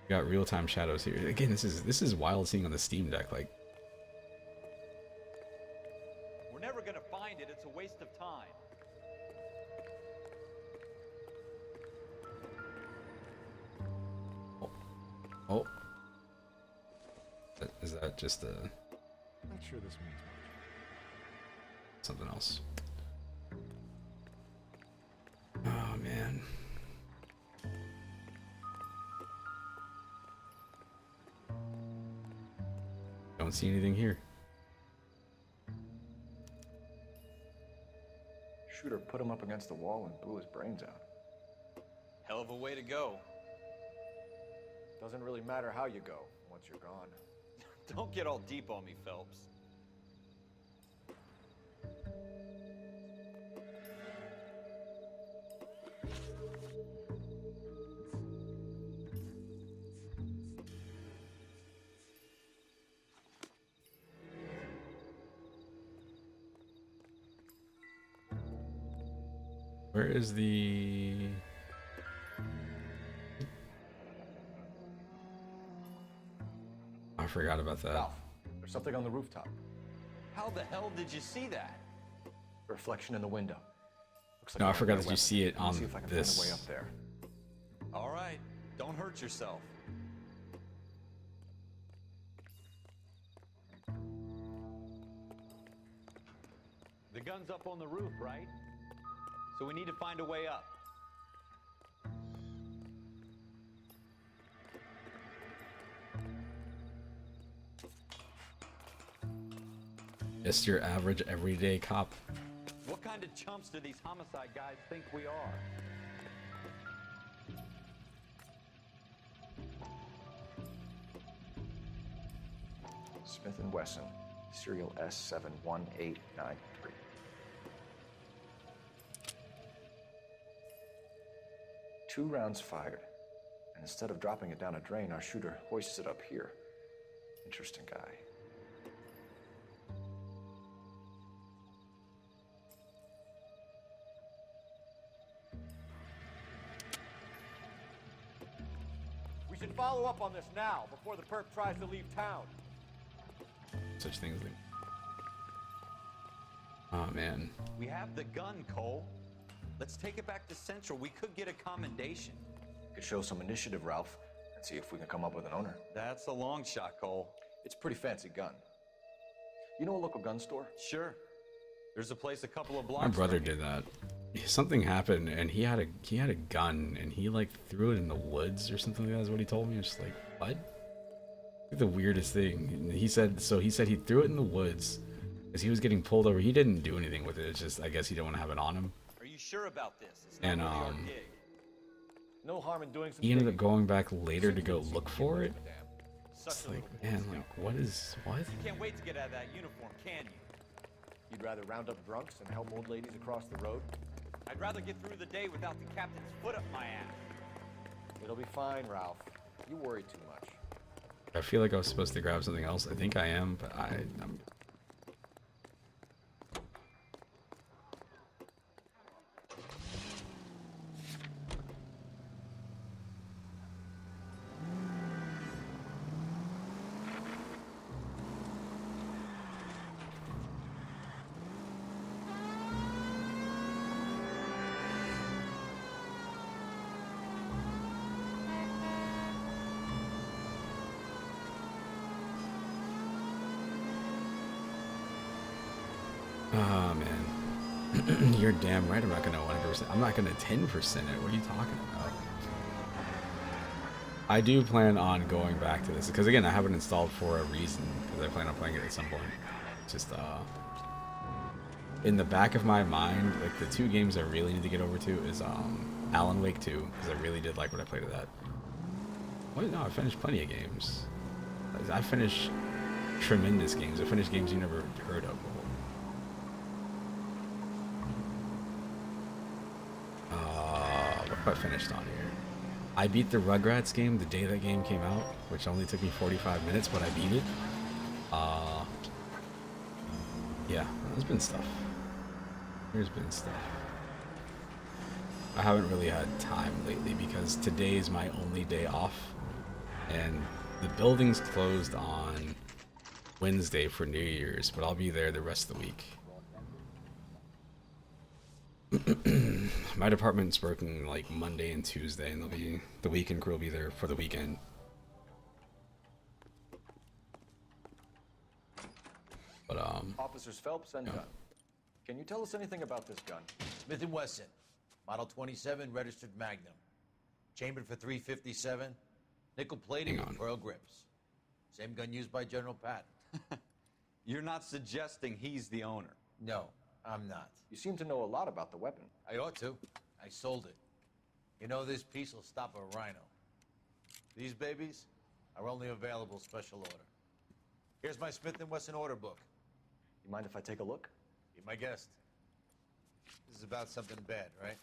Got real-time shadows here. Again, this is wild seeing on the Steam Deck. Like, We're never gonna find it. It's a waste of time. Oh. Is that just a... Not sure this means much. something else? Oh, man. Don't see anything here. Shooter put him up against the wall and blew his brains out. Hell of a way to go. Doesn't really matter how you go once you're gone. Don't get all deep on me, Phelps. Where is the... I forgot about that. Ralph, there's something on the rooftop. How the hell did you see that? Reflection in the window. Looks like No, I a forgot runaway that you weapon. see it Let me on see if I can this. find a way up there. All right, don't hurt yourself. The gun's up on the roof, right? So we need to find a way up. Just your average everyday cop. What kind of chumps do these homicide guys think we are? Smith & Wesson, serial S71893. Two rounds fired, and instead of dropping it down a drain, our shooter hoists it up here. Interesting guy. We should follow up on this now, before the perp tries to leave town. Such things like... Oh, man. We have the gun, Cole. Let's take it back to Central. We could get a commendation. Could show some initiative, Ralph, and see if we can come up with an owner. That's a long shot, Cole. It's a pretty fancy gun. You know a local gun store? Sure. There's a place a couple of blocks. My brother from here. did that. Something happened, and he had a gun, and he like threw it in the woods or something like that. Is what he told me. I was just like, what? Like the weirdest thing. And he said he threw it in the woods because he was getting pulled over. He didn't do anything with it. It's just I guess he didn't want to have it on him. Are you sure about this? It's not And really our gig. No harm in doing some he ended up digging. going back later to go look for it. Such It's a like, little man, Boy like Scout. what is what? You can't wait to get out of that uniform, can you? You'd rather round up drunks and help old ladies across the road? I'd rather get through the day without the captain's foot up my ass. It'll be fine, Ralph. You worry too much. I feel like I was supposed to grab something else. I think I am, but I'm Oh man, you're damn right. I'm not gonna 100%. I'm not gonna 10% it. What are you talking about? I do plan on going back to this because again, I have it installed for a reason because I plan on playing it at some point. Just in the back of my mind, like the two games I really need to get over to is Alan Wake 2 because I really did like what I played of that. Wait, no, I finished plenty of games. I finished tremendous games. I finished games you never heard of before. What have I finished on here? I beat the Rugrats game the day that game came out, which only took me 45 minutes, but I beat it. Yeah, there's been stuff. There's been stuff. I haven't really had time lately because today is my only day off, and the building's closed on Wednesday for New Year's, but I'll be there the rest of the week. My department's working like Monday and Tuesday, and the weekend crew will be there for the weekend. But Officers Phelps and Gunn. Can you tell us anything about this gun? Smith & Wesson, Model 27, registered Magnum. Chambered for .357, nickel plated with pearl grips. Same gun used by General Patton. You're not suggesting he's the owner? No, I'm not. You seem to know a lot about the weapon. I ought to. I sold it. You know, this piece will stop a rhino. These babies are only available special order. Here's my Smith & Wesson order book. You mind if I take a look? Be my guest. This is about something bad, right?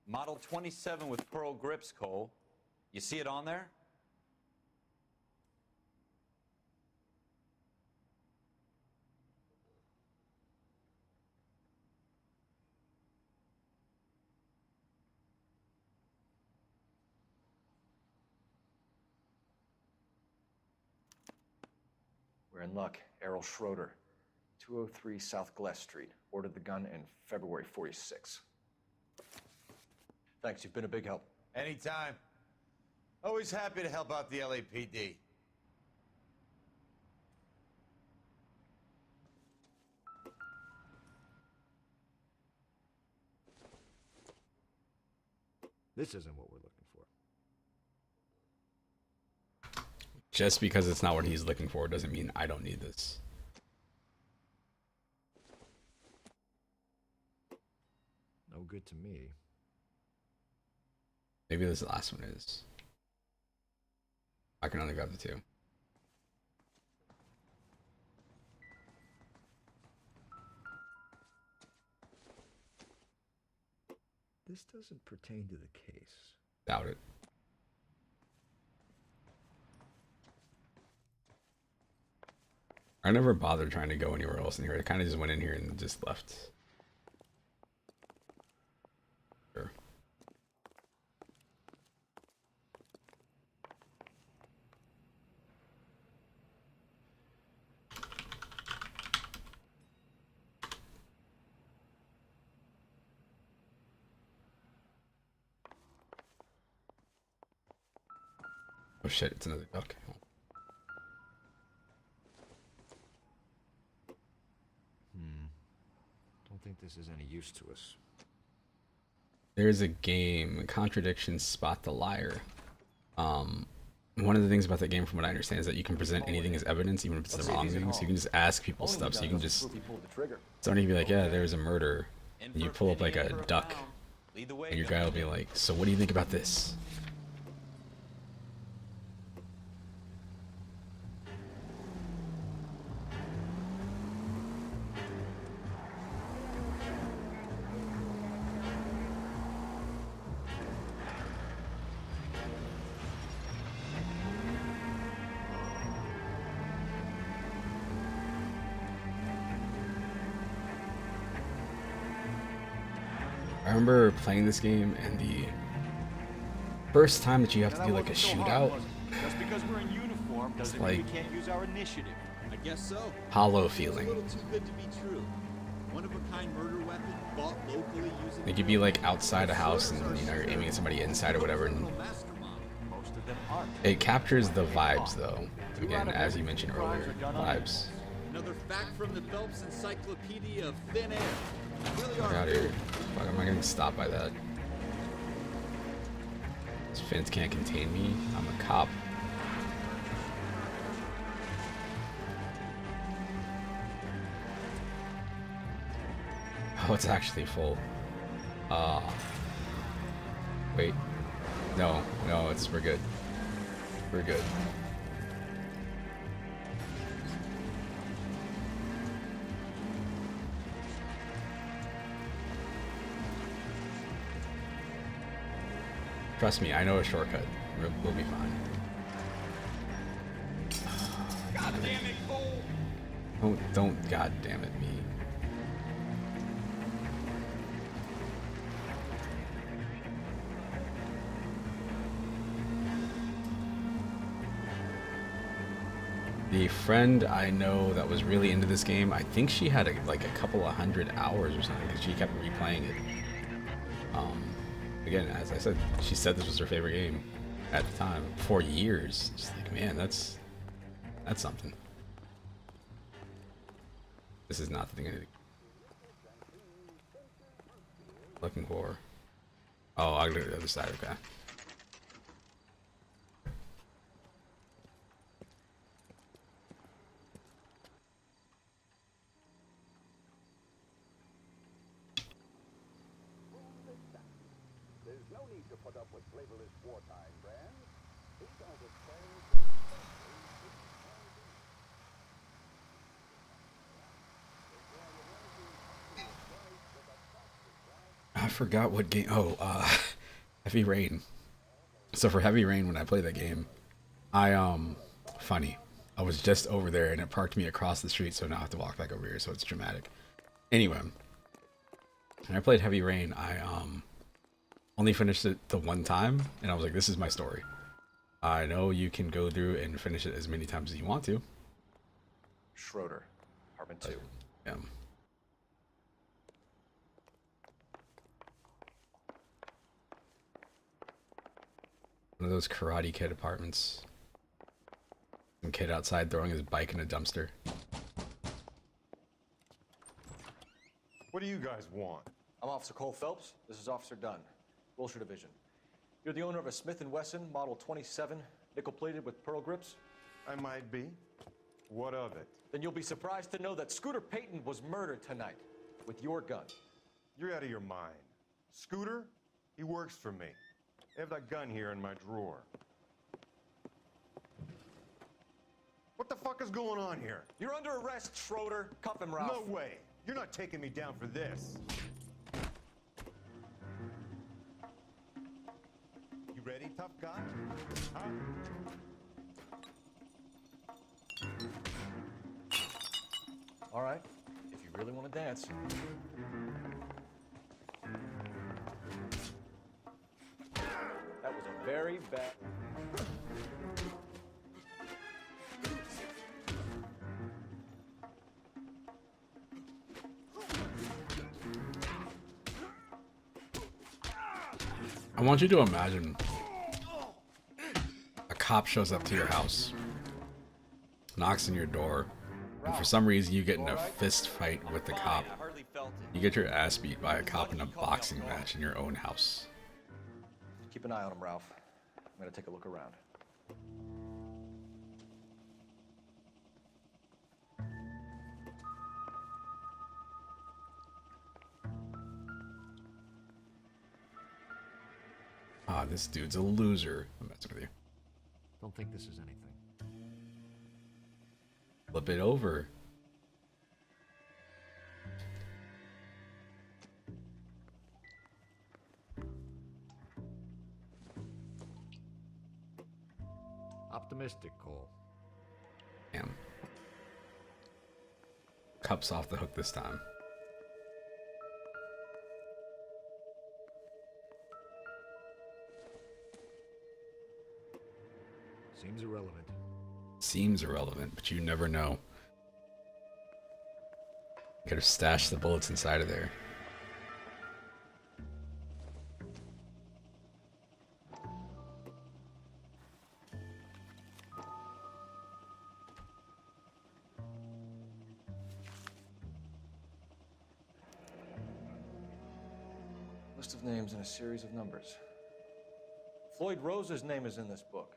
Model 27 with pearl grips, Cole. You see it on there? We're in luck. Errol Schroeder, 203 South Glass Street. Ordered the gun in February '46. Thanks, you've been a big help. Anytime. Always happy to help out the LAPD. This isn't what we're looking for. just because it's not what he's looking for doesn't mean I don't need this. No good to me. Maybe this last one is. I can only grab the two. This doesn't pertain to the case. Doubt it. I never bothered trying to go anywhere else in here. I kind of just went in here and just left. Sure. Oh shit, it's another duck. Don't think this is any use to us. There's a game, Contradiction Spot the Liar. One of the things about that game, from what I understand, is that you can present anything as evidence, even if it's the wrong thing. So you can just ask people stuff. So you can just, somebody can be like, yeah, there's a murder. And you pull up like a duck. And your guy will be like, so what do you think about this? I remember playing this game, and the first time that you have to do like a shootout, Just because we're in uniform doesn't mean we can't use our initiative. I guess so. hollow It's a feeling. little too good to be true. One-of-a-kind murder weapon bought locally using. Like you'd be like outside a house, and you know you're aiming at somebody inside or whatever, and Most of them aren't. it captures the vibes though. Again, as you mentioned earlier, vibes. Another fact from the Phelps Encyclopedia of Thin Air. Really Get out of here. Fuck, I'm not getting stopped by that. This fence can't contain me. I'm a cop. Oh, it's actually full. Wait. No, we're good. We're good. Trust me, I know a shortcut. We'll be fine. God damn it, Cole! Don't god damn it me. The friend I know that was really into this game, I think she had like a couple of 100 hours or something because she kept replaying it. Again, as I said, she said this was her favorite game at the time for years. Just like, man, that's something. This is not the thing I need. Looking for. Oh, I'll go to the other side. Okay. There's no need to put up with flavorless wartime brands. These are the same. I forgot what game. Oh, Heavy Rain. So for Heavy Rain, when I played that game, funny. I was just over there and it parked me across the street, so now I have to walk back over here, so it's dramatic. Anyway, when I played Heavy Rain, I only finished it the one time, and I was like, this is my story. I know you can go through and finish it as many times as you want to. Schroeder, apartment 2. Yeah. One of those Karate Kid apartments. Some kid outside throwing his bike in a dumpster. What do you guys want? I'm Officer Cole Phelps. This is Officer Dunn, Wilshire Division. You're the owner of a Smith & Wesson Model 27, nickel-plated with pearl grips? I might be. What of it? Then you'll be surprised to know that Scooter Payton was murdered tonight with your gun. You're out of your mind. Scooter? He works for me. I have that gun here in my drawer. What the fuck is going on here? You're under arrest, Schroeder. Cuff him, Ralph. No way. You're not taking me down for this. You ready, tough guy? Huh? All right, if you really want to dance. That was a very bad... I want you to imagine a cop shows up to your house, knocks on your door, and for some reason you get in a fist fight with the cop. You get your ass beat by a cop in a boxing match in your own house. Keep an eye on him, Ralph. I'm gonna take a look around. Ah, this dude's a loser. I'm messing with you. Don't think this is anything. Flip it over. Optimistic, Cole. Damn. Cup's off the hook this time. Seems irrelevant. Seems irrelevant, but you never know. Could have stashed the bullets inside of there. List of names and a series of numbers. Floyd Rose's name is in this book.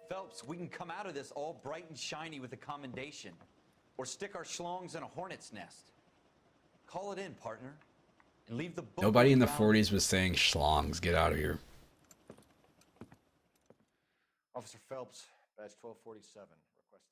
Phelps, we can come out of this all bright and shiny with a commendation. Or stick our schlongs in a hornet's nest. Call it in, partner. And leave the book. Nobody in the 40s was saying schlongs. Get out of here. Officer Phelps, badge 1247, requesting.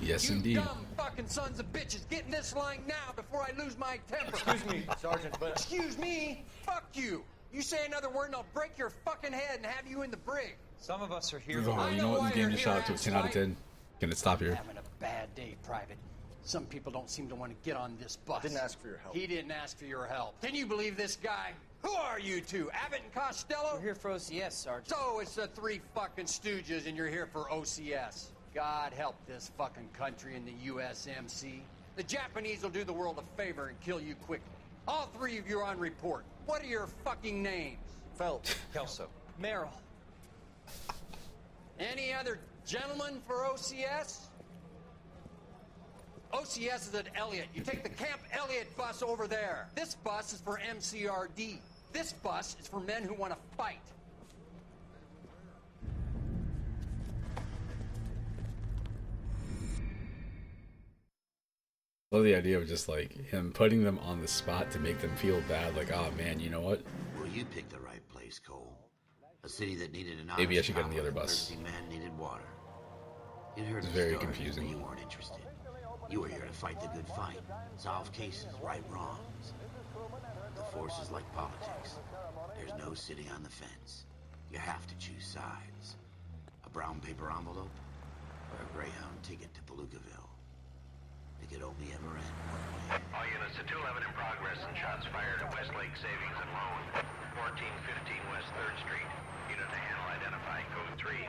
Yes, you indeed. dumb fucking sons of bitches, get in this line now before I lose my temper. Excuse me, Sergeant, but... Excuse me? Fuck you. You say another word and I'll break your fucking head and have you in the brig. Some of us are here. Oh, you know what? This game just shot up to a 10 out of 10. Gonna stop here. Having a bad day, Private. Some people don't seem to want to get on this bus. I didn't ask for your help. He didn't ask for your help. Can you believe this guy? Who are you two? Abbott and Costello? We're here for OCS, Sergeant. So it's the three fucking stooges and you're here for OCS. God help this fucking country and the USMC. The Japanese will do the world a favor and kill you quickly. All three of you are on report. What are your fucking names? Phelps. Kelso. Merrill. Any other gentlemen for OCS? OCS is at Elliott. You take the Camp Elliott bus over there. This bus is for MCRD. This bus is for men who want to fight. Love the idea of just like him putting them on the spot to make them feel bad. Like, oh man, you know what? Well, you picked the right place, Cole. A city that needed an Maybe I should get on the other bus. thirsty man needed water. You'd heard It's the very stories, confusing. but you weren't interested. You were here to fight the good fight, solve cases, right wrongs. The force is like politics. There's no sitting on the fence. You have to choose sides. A brown paper envelope or a Greyhound ticket to Palookaville. It could only ever end one way. All units to 211 in progress and shots fired at Westlake Savings and Loan, 1415 West 3rd Street. Unit to handle identifying code 3.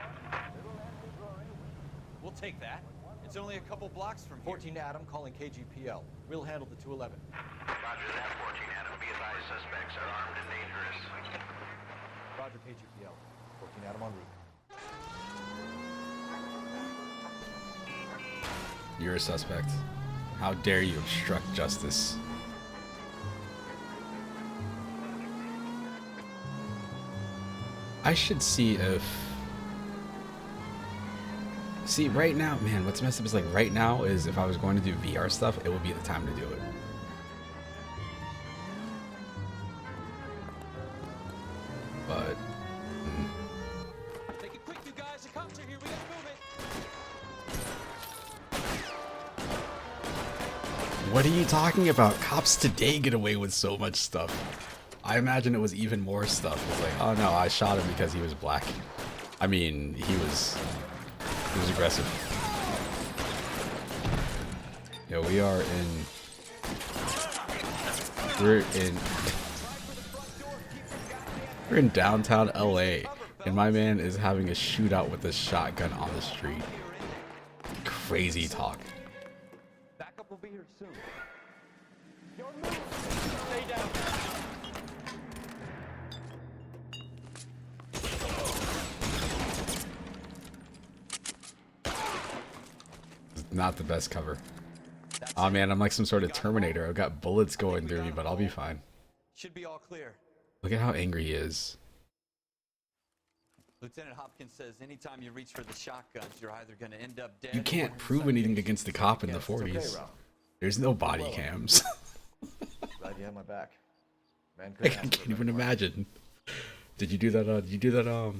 We'll take that. It's only a couple blocks from here. 14 Adam calling KGPL. We'll handle the 211. Roger that, 14 Adam. Be advised, suspects are armed and dangerous. Roger KGPL. 14 Adam en route. You're a suspect. How dare you obstruct justice? I should see if... See, right now, man, what's messed up is like right now is if I was going to do VR stuff, it would be the time to do it. But... Take it quick, you guys. The cops are here. We gotta move it. What are you talking about? Cops today get away with so much stuff. I imagine it was even more stuff. It's like, oh no, I shot him because he was black. I mean, he was aggressive. Yeah, we're in downtown LA, and my man is having a shootout with a shotgun on the street. Crazy talk. Backup will be here soon. Your move. Stay down. Not the best cover. Oh man, I'm like some sort of Terminator. I've got bullets going through me, but I'll be fine. Should be all clear. Look at how angry he is. Lieutenant Hopkins says anytime you reach for the shotguns, you're either going to end up dead. You can't prove anything against the cop in the 40s. There's no body cams. Glad you had my back. Man, I can't even imagine. Did you do that?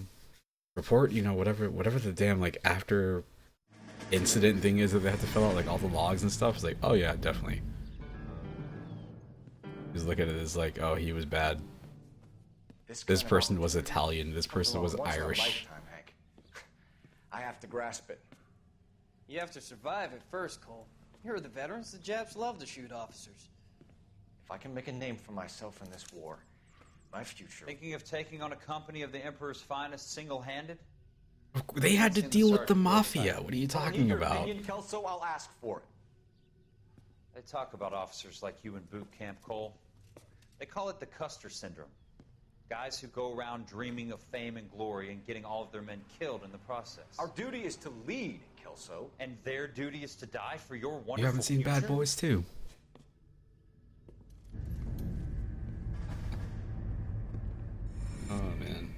Report? You know, whatever the damn like after incident thing is that they have to fill out, like all the logs and stuff. It's like, oh yeah, definitely. Just look at it as like, oh, he was bad. This person was Italian. This person was Irish. I have to grasp it. You have to survive at first, Cole. Here are the veterans. The Japs love to shoot officers. If I can make a name for myself in this war, my future... Thinking of taking on a company of the Emperor's finest single-handed? They had to deal with the mafia. What are you talking about? Opinion, Kelso, I'll ask for it. They talk about officers like you in boot camp, Cole. They call it the Custer syndrome. Guys who go around dreaming of fame and glory and getting all of their men killed in the process. Our duty is to lead, Kelso. And their duty is to die for your wonderful You haven't seen future? Bad Boys 2? Oh man.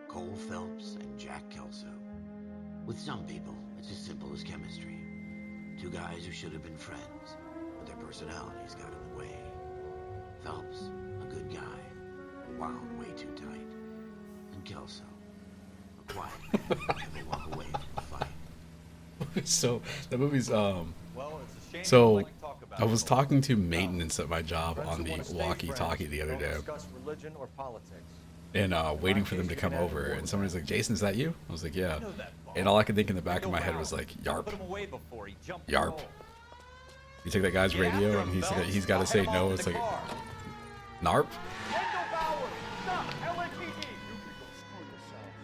Cole Phelps and Jack Kelso. With some people, it's as simple as chemistry. Two guys who should have been friends, but their personalities got in the way. Phelps, a good guy, wound way too tight. And Kelso, a quiet, and they walk away from the fight. So that movie's Well, it's a shame so we like to talk about I was it. talking to maintenance at my job Friends on who the wanna stay walkie-talkie friends the other don't day, discuss religion or politics. and waiting for them to come over, and somebody's like, "Jason, is that you?" I was like, "Yeah," and all I could think in the back of my head was like, "Yarp, Put him away before he jumped the yarp." hole. You take that guy's Get after radio, him, and Phelps. he's got to I'll say head him no. off It's in like, the car. "Narp." Wendell Bowers, stop! LAPD! You people screw yourselves.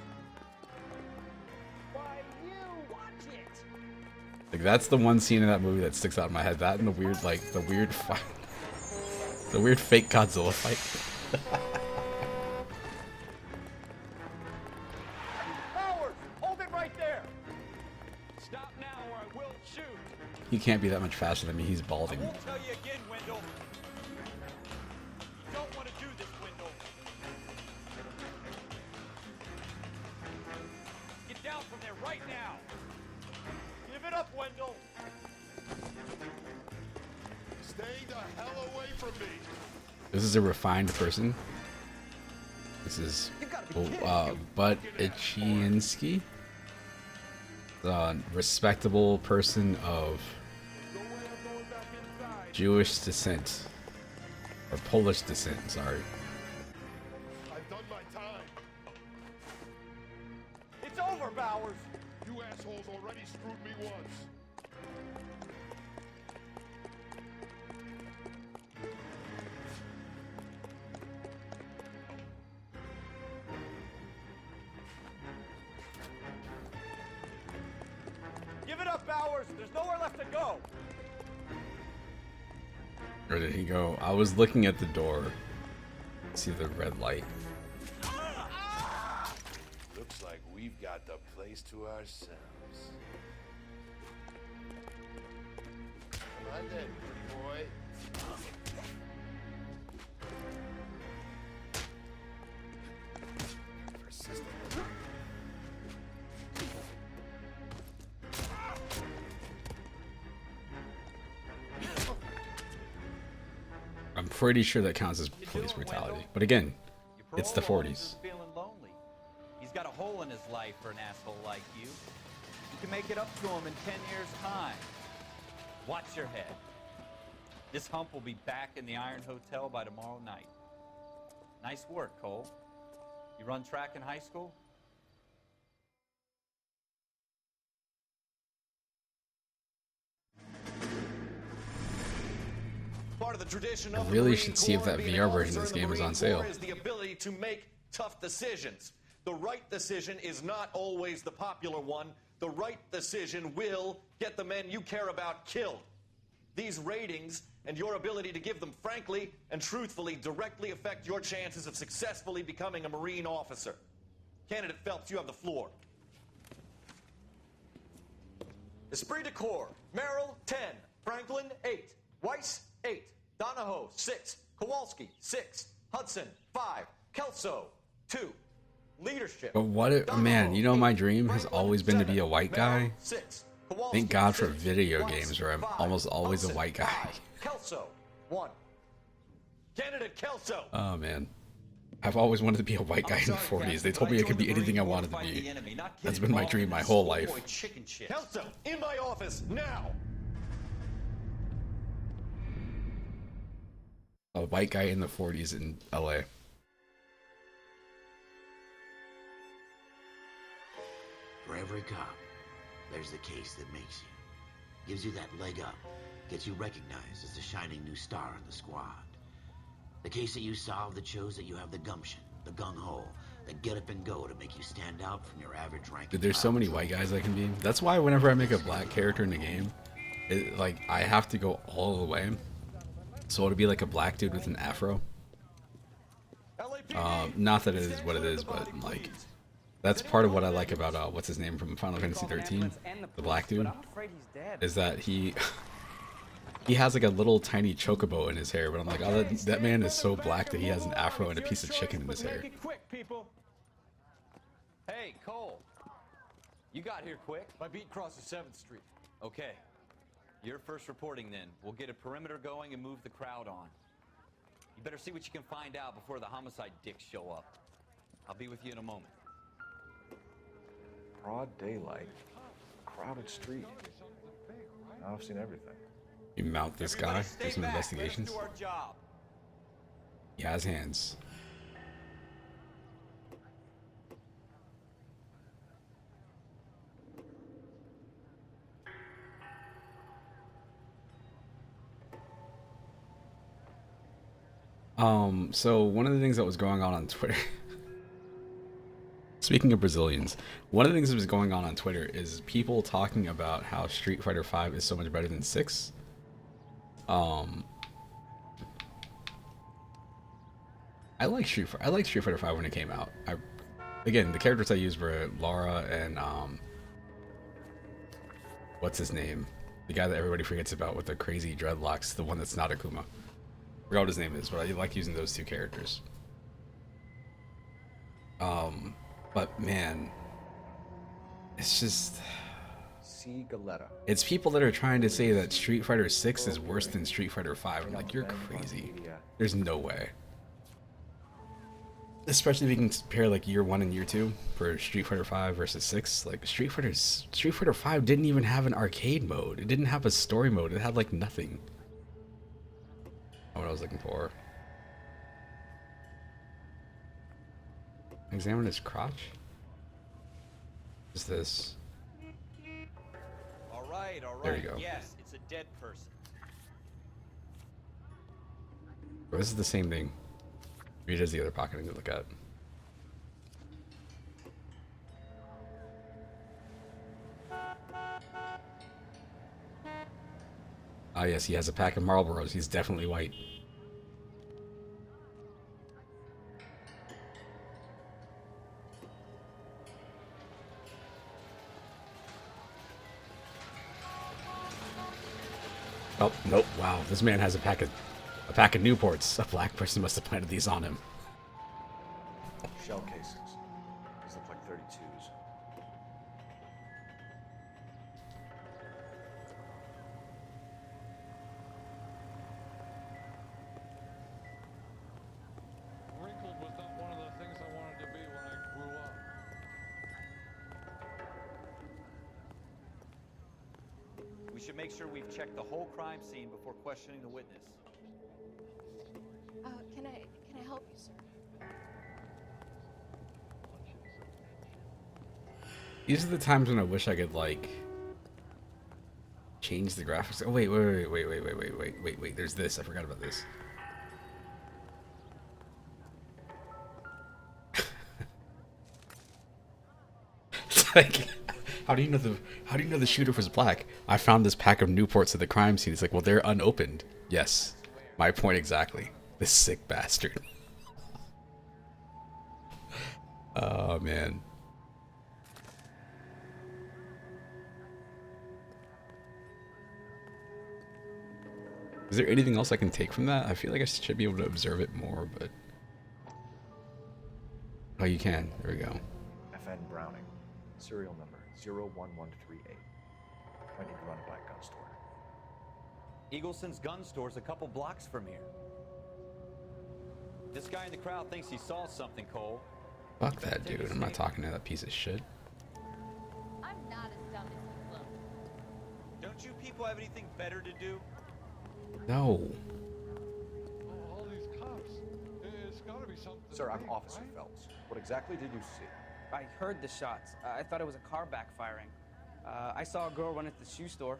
Why, you watch it! Like that's the one scene in that movie that sticks out in my head. That and the weird fight, the weird fake Godzilla fight. Bowers, hold it right there! Stop now or I will shoot! He can't be that much faster than me. He's balding. I won't tell you again, Wendell. You don't want to do this, Wendell. Get down from there right now. Give it up, Wendell. Stay the hell away from me. This is a refined person. This is Butt Ichinsky, the respectable person of Jewish descent or Polish descent. Sorry. I've done my time. It's over, Bowers. You assholes already screwed me once. Give it up, Bowers. There's nowhere left to go. Where did he go? I was looking at the door. See the red light. Looks like we've got the place to ourselves. Come on then, pretty boy. Persistent. I'm pretty sure that counts as police brutality. But again, it's the 40s. Feeling lonely. He's got a hole in his life for an asshole like you. You can make it up to him in 10 years' time. Watch your head. This hump will be back in the Iron Hotel by tomorrow night. Nice work, Cole. You run track in high school? Part of the tradition I of the really Marine should see if Corps that being VR an version of officer this in the game is Marine on sale. Corps is the ability to make tough decisions. The right decision is not always the popular one. The right decision will get the men you care about killed. These ratings and your ability to give them frankly and truthfully directly affect your chances of successfully becoming a Marine officer. Candidate Phelps, you have the floor. Esprit de Corps, Merrill, 10. Franklin, 8. Weiss, 8. Donahoe, 6. Kowalski, 6. Hudson, 5. Kelso, 2. Leadership. But what, man, you know, my dream has always been to be a white guy. 6. Thank God for video games where I'm almost always a white guy. Kelso, 1. Candidate Kelso. Oh, man. I've always wanted to be a white guy in the 40s. They told me I could be anything I wanted to be. That's been my dream my whole life. Kelso, in my office, now! A white guy in the 40s in LA. For every cop, there's the case that makes you. Gives you that leg up. Gets you recognized as the shining new star in the squad. The case that you solved that shows that you have the gumption, the gung-ho, the get up and go to make you stand out from your average rank. Dude, there's so many white guys I can be. That's why whenever I make a black character in the game, like, I have to go all the way. So it'll be like a black dude with an afro. Not that it is what it is, but like, that's part of what I like about what's his name from Final Fantasy 13, the black dude, is that he has like a little tiny chocobo in his hair, but I'm like, oh, that man is so black that he has an afro and a piece of chicken in his hair. Make it quick, people. Hey, Cole. You got here quick. My beat crosses 7th Street. Okay. You're first reporting then. We'll get a perimeter going and move the crowd on. You better see what you can find out before the homicide dicks show up. I'll be with you in a moment. Broad daylight, crowded street. Now I've seen everything. You mount this guy, do some investigations. Do our job. He has hands. So one of the things that was going on Twitter, speaking of Brazilians, one of the things that was going on Twitter is people talking about how Street Fighter V is so much better than 6. I like Street Fighter V when it came out. Again, the characters I used were Lara and what's his name? The guy that everybody forgets about with the crazy dreadlocks, the one that's not Akuma. I forgot what his name is, but I like using those two characters. But man, it's just... See Galetta. It's people that are trying to say that Street Fighter 6 is worse than Street Fighter 5. I'm like, you're crazy. There's no way. Especially if you can compare like year 1 and year 2 for Street Fighter 5 versus 6. Like Street Fighter 5 didn't even have an arcade mode. It didn't have a story mode. It had like nothing. What I was looking for. Examine his crotch. What is this? All right. There you go. Yes, it's a dead person. Bro, this is the same thing. Maybe there's the other pocket I need to look at. Ah, yes, he has a pack of Marlboros. He's definitely white. Oh, nope. Wow, this man has a pack of Newports. A black person must have planted these on him. Shell casings. These look like 32s. Wrinkled was not one of the things I wanted to be when I grew up. We should make sure we've checked the whole crime scene before questioning the witness. Can I help you, sir? These are the times when I wish I could like change the graphics. Oh wait. There's this. I forgot about this. It's like, how do you know the shooter was black? I found this pack of Newports at the crime scene. It's like, well, they're unopened. Yes, my point exactly. This sick bastard. Oh man. Is there anything else I can take from that? I feel like I should be able to observe it more, but... Oh, you can. There we go. FN Browning. Serial number 01138. Might need to run it by a gun store. Eagleson's gun store's a couple blocks from here. This guy in the crowd thinks he saw something, Cole. Fuck that dude. I'm not talking to that piece of shit. I'm not as dumb as you look. Don't you people have anything better to do? No. All these cops. It's gotta be something. Sir, I'm Officer Phelps. What exactly did you see? I heard the shots. I thought it was a car backfiring. I saw a girl run at the shoe store.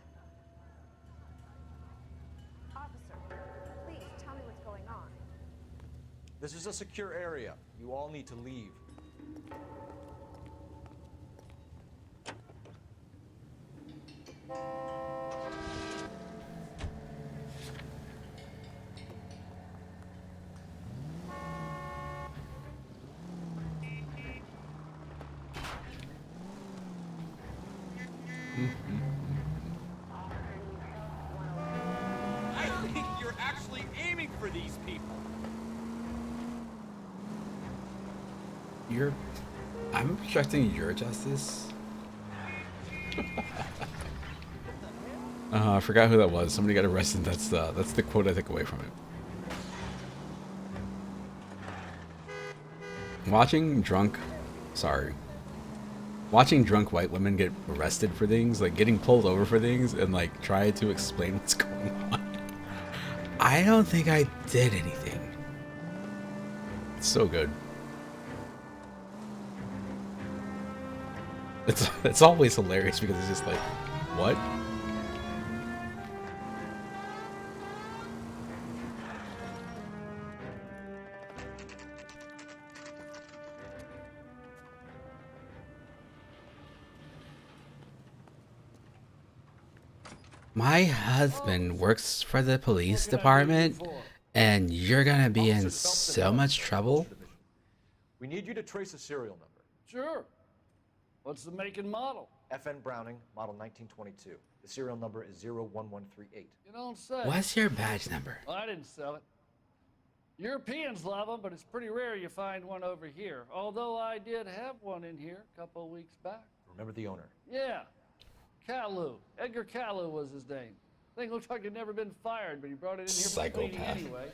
Officer, please tell me what's going on. This is a secure area. You all need to leave. I think you're actually aiming for these people. I'm obstructing your justice. I forgot who that was. Somebody got arrested. That's the quote I took away from it. Watching drunk. Sorry. watching drunk white women get arrested for things, like getting pulled over for things, and like try to explain what's going on. I don't think I did anything. It's so good. It's always hilarious because it's just like, what? My husband works for the police department, and you're gonna be in so much trouble. We need you to trace a serial number. Sure. What's the make and model? FN Browning, model 1922. The serial number is 01138. You don't say. What's your badge number? Well, I didn't sell it. Europeans love them, but it's pretty rare you find one over here. Although I did have one in here a couple of weeks back. Remember the owner? Yeah. Kalu. Edgar Kalu was his name. Thing looked like he'd never been fired, but he brought it in here for cleaning anyway.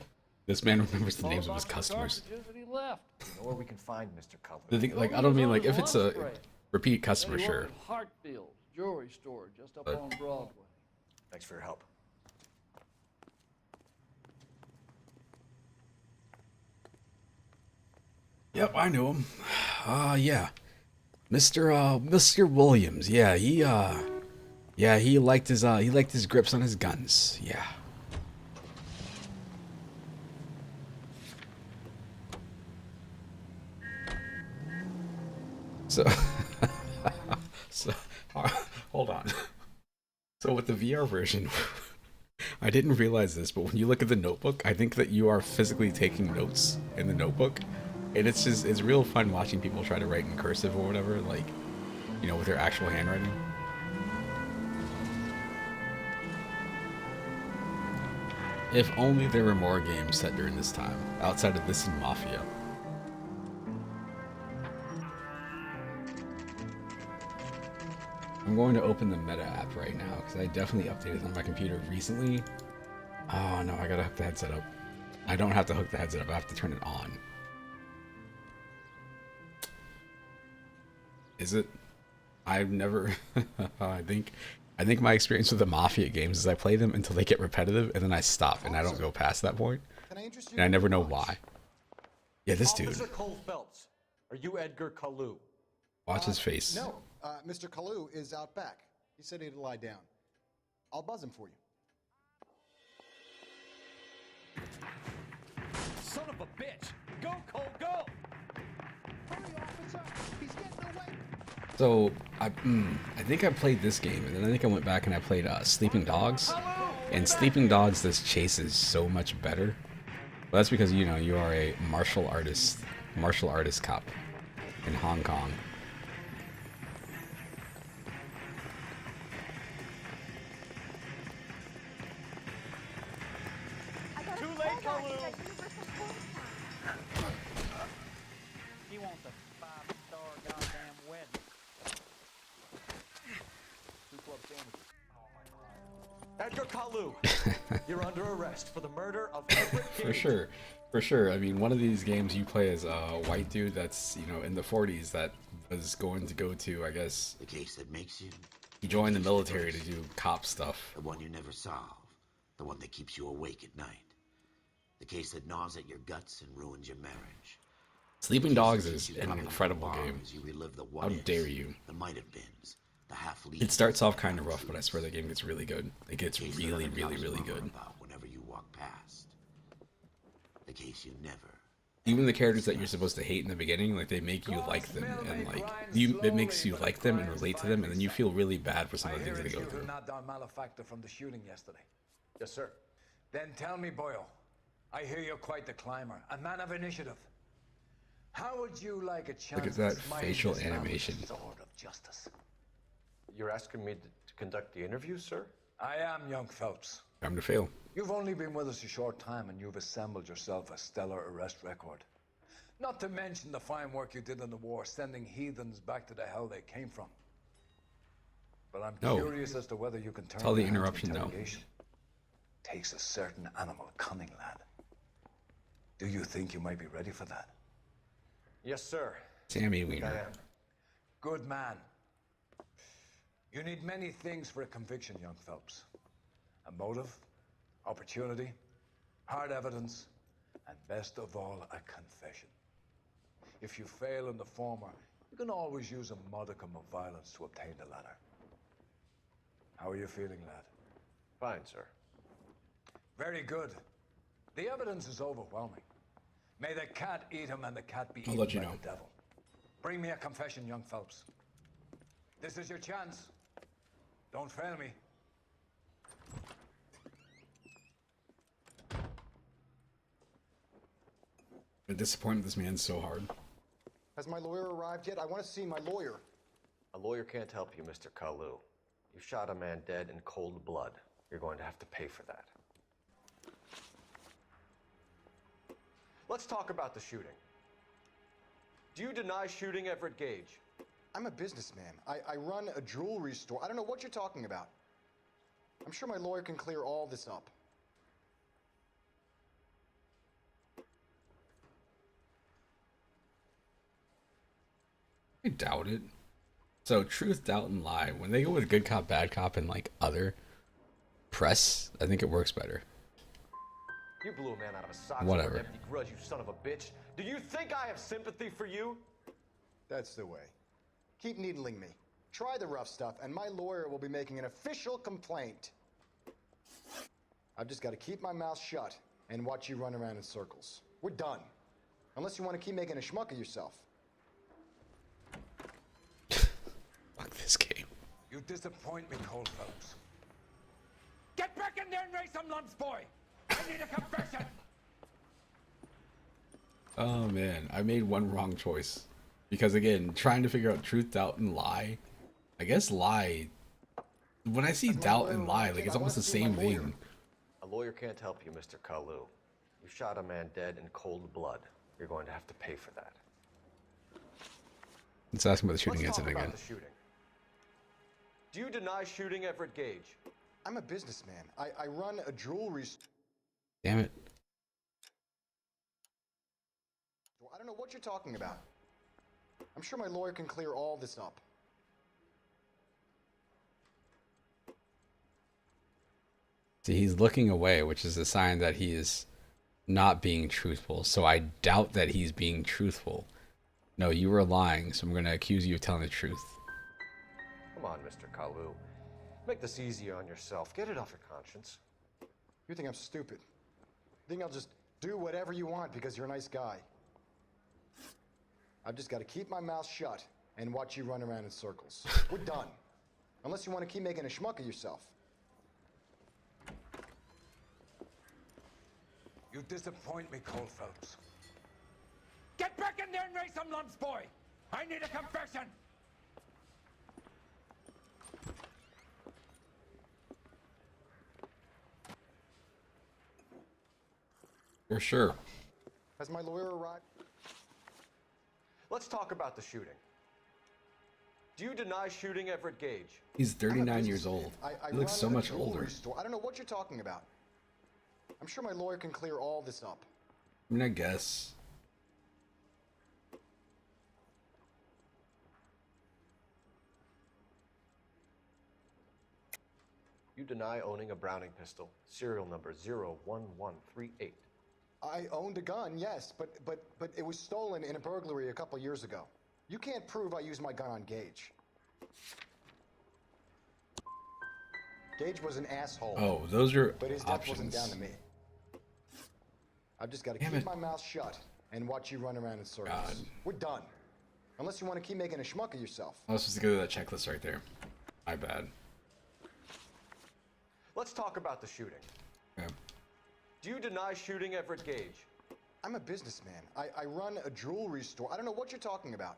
This man remembers the names of his customers. And he left. You know where we can find Mr. Cutler? The thing, like, I don't mean like if it's a repeat customer, sure. Hartfield jewelry store just up on Broadway. Thanks for your help. Yep, I knew him. Yeah. Mr. Williams. Yeah, he liked his grips on his guns. Yeah. So hold on. So with the VR version, I didn't realize this, but when you look at the notebook, I think that you are physically taking notes in the notebook. And it's real fun watching people try to write in cursive or whatever, like, you know, with their actual handwriting. If only there were more games set during this time, outside of this and Mafia. I'm going to open the Meta app right now, because I definitely updated on my computer recently. Oh no, I gotta hook the headset up. I don't have to hook the headset up, I have to turn it on. Is it? I've never. I think my experience with the Mafia games is I play them until they get repetitive, and then I stop, and I don't go past that point. And I never know why. Yeah, this dude. Officer Cole Phelps, are you Edgar Kalu? Watch his face. No, Mr. Kalu is out back. He said he'd lie down. I'll buzz him for you. Son of a bitch! Go, Cole, go! Hurry, officer! He's getting away! So I think I played this game, and then I think I went back and I played Sleeping Dogs. And Sleeping Dogs, this chase is so much better. Well, that's because, you know, you are a martial artist cop in Hong Kong. Too late, Kalu! He wants a 5-star goddamn wedding. 2 club sandwiches. Edgar Kalu, you're under arrest for the murder of Everett Gage. For sure. I mean, one of these games you play as a white dude that's, you know, in the 40s that was going to go to, I guess, the case that makes you. He joined the military to do cop stuff. The one you never solve. The one that keeps you awake at night. The case that gnaws at your guts and ruins your marriage. Sleeping Dogs is an incredible game. How dare you? The might have beens. The half It starts off kind of rough, but I swear the game gets really good. It gets really good. Whenever you walk past. The case you never. Even the characters that you're supposed to hate in the beginning, like they make you like them, and like it makes you like them and relate to them, and then you feel really bad for some of the things that they go through. Not our malefactor from the shooting yesterday. Yes, sir. Then tell me, Boyle. I hear you're quite the climber, a man of initiative. How would you like a chance? Look at that facial animation. Sword of justice. You're asking me to conduct the interview, sir? I am, young Phelps. Time to fail. You've only been with us a short time, and you've assembled yourself a stellar arrest record. Not to mention the fine work you did in the war, sending heathens back to the hell they came from. But I'm curious as to whether you can turn Tell the your hand to interruption, though. interrogation. Takes a certain animal cunning, lad. Do you think you might be ready for that? Yes, sir. Sammy I Wiener. am. Good man. You need many things for a conviction, young Phelps. A motive, opportunity, hard evidence, and best of all, a confession. If you fail in the former, you can always use a modicum of violence to obtain the latter. How are you feeling, lad? Fine, sir. Very good. The evidence is overwhelming. May the cat eat him and the cat be I'll eaten let you by know. the devil. Bring me a confession, young Phelps. This is your chance. Don't fail me. I'm disappointed this man's so hard. Has my lawyer arrived yet? I want to see my lawyer. A lawyer can't help you, Mr. Kalu. You shot a man dead in cold blood. You're going to have to pay for that. Let's talk about the shooting. Do you deny shooting Everett Gage? I'm a businessman. I run a jewelry store. I don't know what you're talking about. I'm sure my lawyer can clear all this up. I doubt it. So, truth, doubt, and lie. When they go with good cop, bad cop, and like other press, I think it works better. You blew a man out of a sock Whatever. over an empty grudge, you son of a bitch. Do you think I have sympathy for you? That's the way. Keep needling me. Try the rough stuff, and my lawyer will be making an official complaint. I've just got to keep my mouth shut and watch you run around in circles. We're done. Unless you want to keep making a schmuck of yourself. Fuck this game. You disappoint me, Cole Phelps. Get back in there and raise some lumps, boy! I need a confession! Oh man, I made one wrong choice. Because again, trying to figure out truth, doubt, and lie. I guess lie. When I see doubt and lie, like it's almost the same thing. A lawyer can't help you, Mr. Kalu. You shot a man dead in cold blood. You're going to have to pay for that. Let's ask him about the shooting Let's talk incident about again. the shooting. Do you deny shooting Everett Gage? I'm a businessman. I run a jewelry store. Damn it. I don't know what you're talking about. I'm sure my lawyer can clear all this up. See, he's looking away, which is a sign that he is not being truthful. So I doubt that he's being truthful. No, you were lying, so I'm going to accuse you of telling the truth. Come on, Mr. Kalu. Make this easier on yourself. Get it off your conscience. You think I'm stupid? You think I'll just do whatever you want because you're a nice guy? I've just got to keep my mouth shut and watch you run around in circles. We're done. Unless you want to keep making a schmuck of yourself. You disappoint me, Cole Phelps. Get back in there and raise some lumps, boy! I need a confession! For sure. Has my lawyer arrived? Let's talk about the shooting. Do you deny shooting Everett Gage? He's 39 years old. He looks so run a much jewelry older. store. I don't know what you're talking about. I'm sure my lawyer can clear all this up. I mean, I guess. You deny owning a Browning pistol, serial number 01138. I owned a gun, yes, but it was stolen in a burglary a couple years ago. You can't prove I used my gun on Gage. Gage was an asshole. Oh, those are but his death wasn't options. down to me. I've just got to Damn keep it. my mouth shut and watch you run around in circles. God. We're done. Unless you want to keep making a schmuck of yourself. I was supposed to go to that checklist right there. My bad. Let's talk about the shooting. Okay. Do you deny shooting Everett Gage? I'm a businessman. I run a jewelry store. I don't know what you're talking about.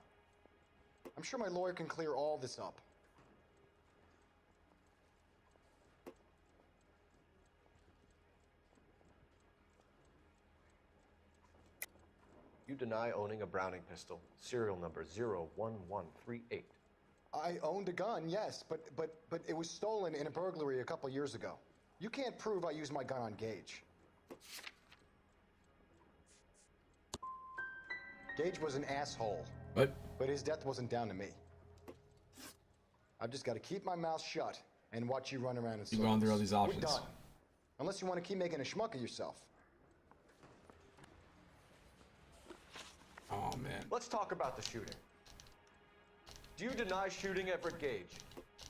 I'm sure my lawyer can clear all this up. You deny owning a Browning pistol, serial number 01138. I owned a gun, yes, but it was stolen in a burglary a couple years ago. You can't prove I used my gun on Gage. Gage was an asshole. What? But his death wasn't down to me. I've just got to keep my mouth shut and watch you run around in circles. Keep going through all these options. We're done. Unless you want to keep making a schmuck of yourself. Oh, man. Let's talk about the shooting. Do you deny shooting Everett Gage?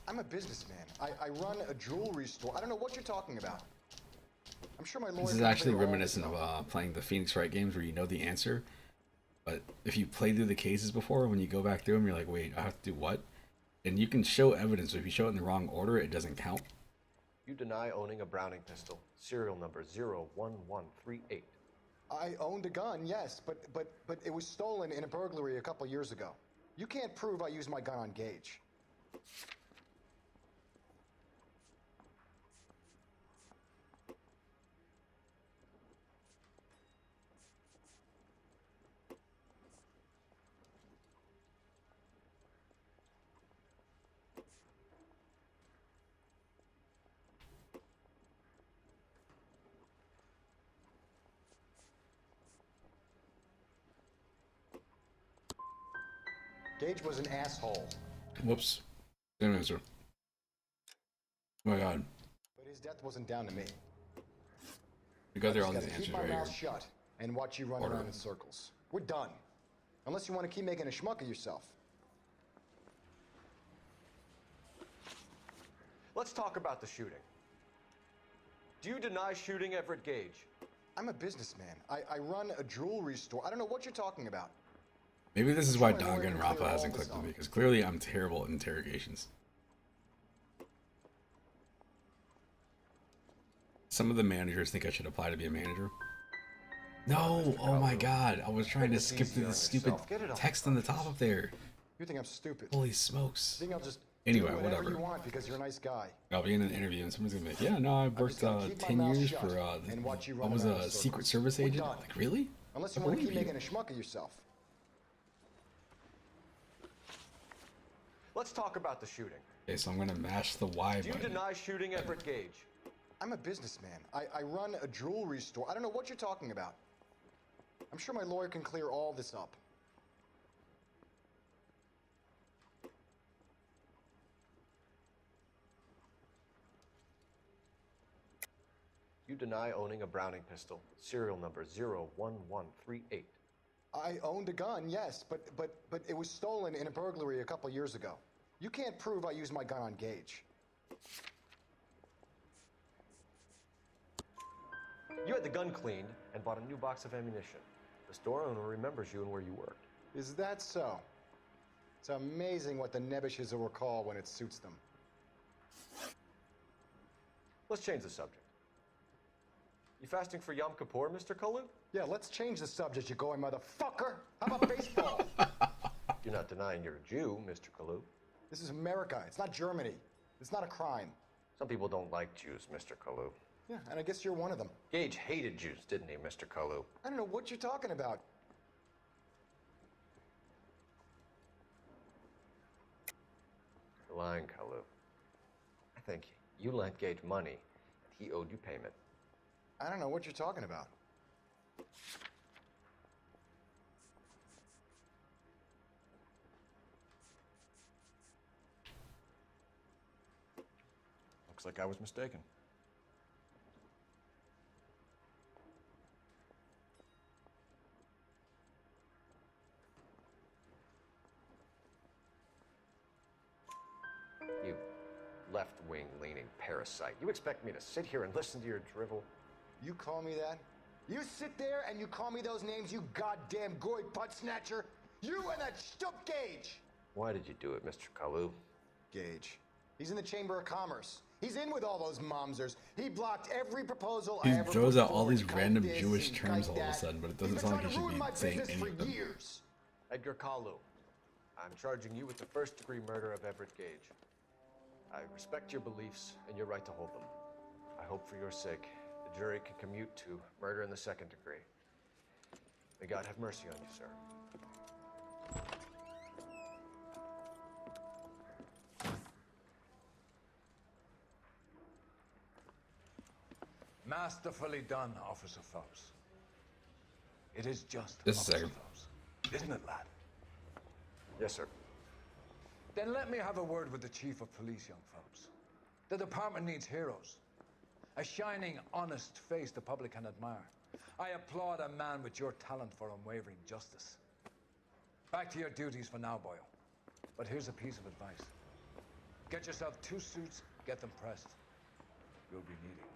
I'm a businessman. I run a jewelry store. I don't know what you're talking about. I'm sure my lawyer... This is actually reminiscent of playing the Phoenix Wright games where you know the answer, but if you played through the cases before, when you go back through them, you're like, wait, I have to do what? And you can show evidence, but if you show it in the wrong order, it doesn't count. You deny owning a Browning pistol, serial number 01138. I owned a gun, yes, but it was stolen in a burglary a couple years ago. You can't prove I used my gun on Gage. Gage was an asshole. Whoops. Same answer. Oh my god. But his death wasn't down to me. We got there all these Keep answers my right mouth here. shut and watch you run Order. around in circles. We're done. Unless you want to keep making a schmuck of yourself. Let's talk about the shooting. Do you deny shooting Everett Gage? I'm a businessman. I run a jewelry store. I don't know what you're talking about. Maybe this is why Danganronpa hasn't clicked with me, because clearly I'm terrible at interrogations. Some of the managers think I should apply to be a manager. No! Oh my god, I was trying to skip through the stupid text on the top up there. You think I'm stupid? Holy smokes. You think I'll just Anyway, do whatever whatever. you want because you're a nice guy. I'll be in an interview and someone's gonna be like, yeah, no, I've worked 10 years for, I was a Secret Service agent. Like, really? Unless you I want to keep believe you. making a schmuck of yourself. Let's talk about the shooting. Okay, so I'm gonna mash the Y Do you button. deny shooting Everett Gage? I'm a businessman. I run a jewelry store. I don't know what you're talking about. I'm sure my lawyer can clear all this up. You deny owning a Browning pistol, serial number 01138. I owned a gun, yes, but it was stolen in a burglary a couple years ago. You can't prove I used my gun on Gage. You had the gun cleaned and bought a new box of ammunition. The store owner remembers you and where you worked. Is that so? It's amazing what the Nebbishes will recall when it suits them. Let's change the subject. You fasting for Yom Kippur, Mr. Kalu? Yeah, let's change the subject, you going motherfucker. How about baseball? You're not denying you're a Jew, Mr. Kalu. This is America. It's not Germany. It's not a crime. Some people don't like Jews, Mr. Kalu. Yeah, and I guess you're one of them. Gage hated Jews, didn't he, Mr. Kalu? I don't know what you're talking about. You're lying, Kalu. I think you lent Gage money, and he owed you payment. I don't know what you're talking about. Looks like I was mistaken. You left-wing leaning parasite. You expect me to sit here and listen to your drivel? You call me that? You sit there and you call me those names, you goddamn goy butt snatcher? You and that stup Gage! Why did you do it, Mr. Kalu? Gage. He's in the Chamber of Commerce. He's in with all those momsers. He blocked every proposal He I ever throws put out all forward. these Call random this Jewish and terms kite all of a that. sudden, but it He's doesn't been sound like trying he to ruin should my be saying business any for of them. years. Edgar Kalu. I'm charging you with the first-degree murder of Everett Gage. I respect your beliefs and your right to hold them. I hope for your sake the jury can commute to murder in the second degree. May God have mercy on you, sir. Masterfully done, Officer Phelps. It is just Just a Officer second. Phelps. Isn't it, lad? Yes, sir. Then let me have a word with the chief of police, young Phelps. The department needs heroes. A shining, honest face the public can admire. I applaud a man with your talent for unwavering justice. Back to your duties for now, Boyle. But here's a piece of advice. Get yourself 2 suits, get them pressed. You'll be needing them.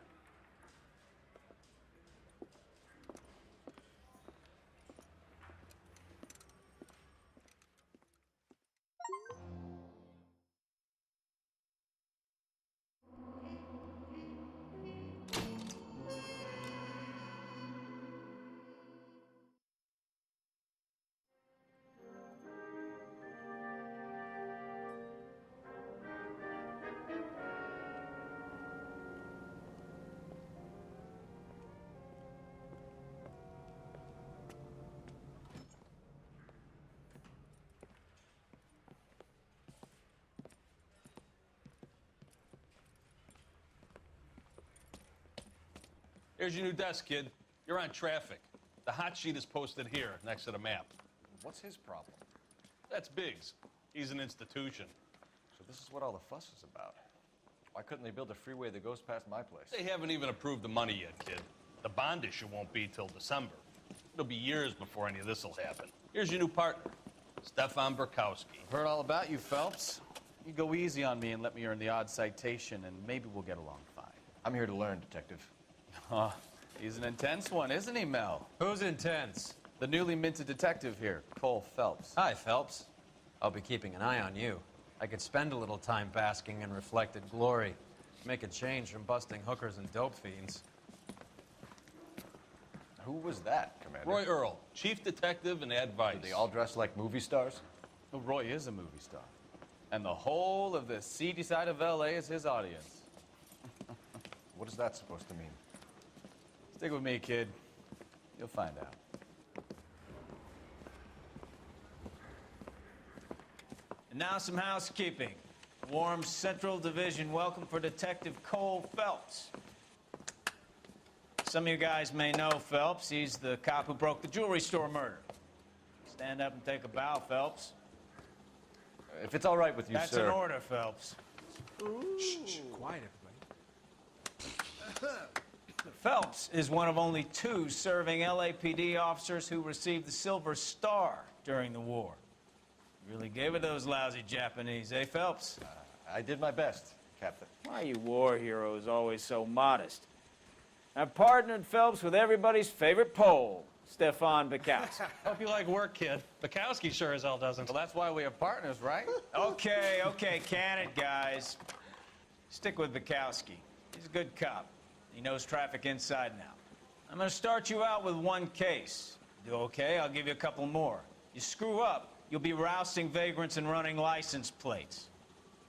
Here's your new desk, kid. You're on traffic. The hot sheet is posted here, next to the map. What's his problem? That's Biggs. He's an institution. So this is what all the fuss is about. Why couldn't they build a freeway that goes past my place? They haven't even approved the money yet, kid. The bond issue won't be till December. It'll be years before any of this will happen. Here's your new partner, Stefan Burkowski. I've heard all about you, Phelps. You go easy on me and let me earn the odd citation, and maybe we'll get along fine. I'm here to learn, Detective. Oh, he's an intense one, isn't he, Mel? Who's intense? The newly minted detective here, Cole Phelps. Hi, Phelps. I'll be keeping an eye on you. I could spend a little time basking in reflected glory. Make a change from busting hookers and dope fiends. Who was that, Commander? Roy Earl, chief detective and advice. Do they all dress like movie stars? Well, Roy is a movie star. And the whole of the seedy side of L.A. is his audience. What is that supposed to mean? Stick with me, kid. You'll find out. And now some housekeeping. Warm Central Division welcome for Detective Cole Phelps. Some of you guys may know Phelps. He's the cop who broke the jewelry store murder. Stand up and take a bow, Phelps. If it's all right with you, That's sir. an order, Phelps. Shh, quiet, everybody. Phelps is one of only 2 serving LAPD officers who received the Silver Star during the war. Really gave it those lousy Japanese, eh, Phelps? I did my best, Captain. Why are you war heroes always so modest? I've partnered Phelps with everybody's favorite Pole, Stefan Bukowski. Hope you like work, kid. Bukowski sure as hell doesn't. Well, that's why we have partners, right? Okay, can it, guys. Stick with Bukowski. He's a good cop. He knows traffic inside and out. I'm going to start you out with 1 case. Do okay, I'll give you a couple more. You screw up, you'll be rousting vagrants and running license plates.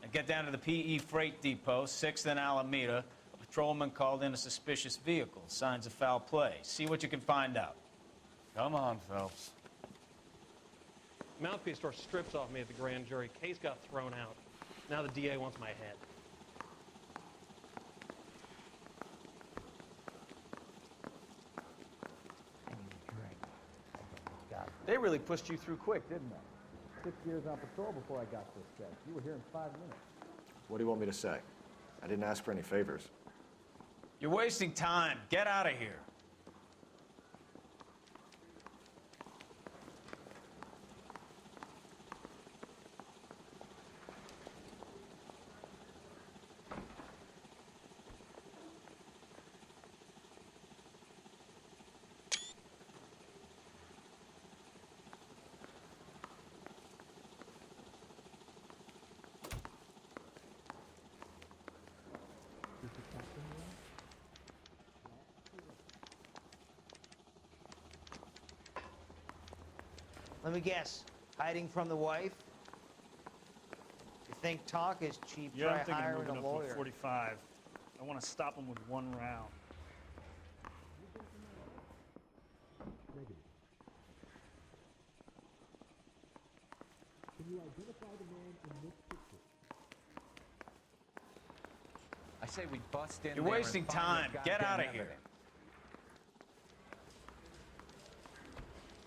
Now get down to the PE Freight Depot, 6th and Alameda. A patrolman called in a suspicious vehicle. Signs of foul play. See what you can find out. Come on, Phelps. Mouthpiece store strips off me at the grand jury. Case got thrown out. Now the DA wants my head. They really pushed you through quick, didn't they? 6 years on patrol before I got this set. You were here in 5 minutes. What do you want me to say? I didn't ask for any favors. You're wasting time. Get out of here. Let me guess. Hiding from the wife? You think talk is cheap? Yeah, I'm Try thinking of hiring moving a up to lawyer. 45. I want to stop him with 1 round. Can you identify the man in this picture? I say we bust in You're there and wasting find time. the Get goddamn out of here. evidence.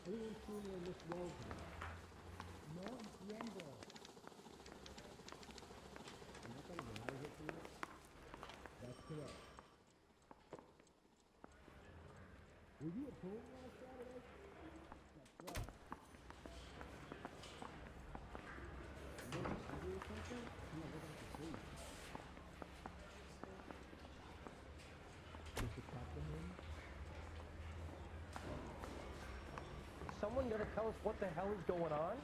Anyone seen where Miss Rose is? No entiendo. someone gonna tell us what the hell is going on?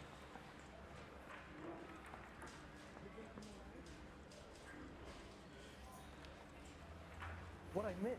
What I miss?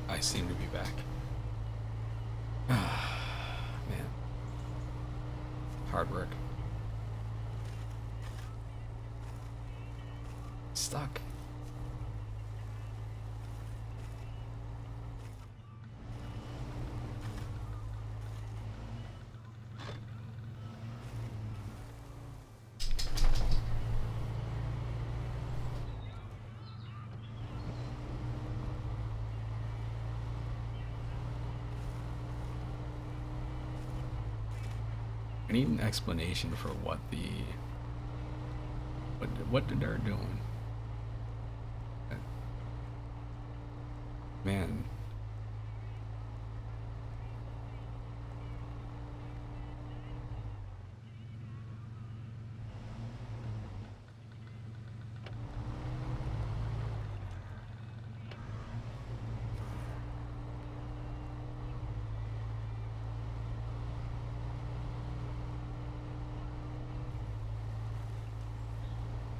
I seem to be back. Man. Hard work. Stuck. I need an explanation for what they're doing. Man.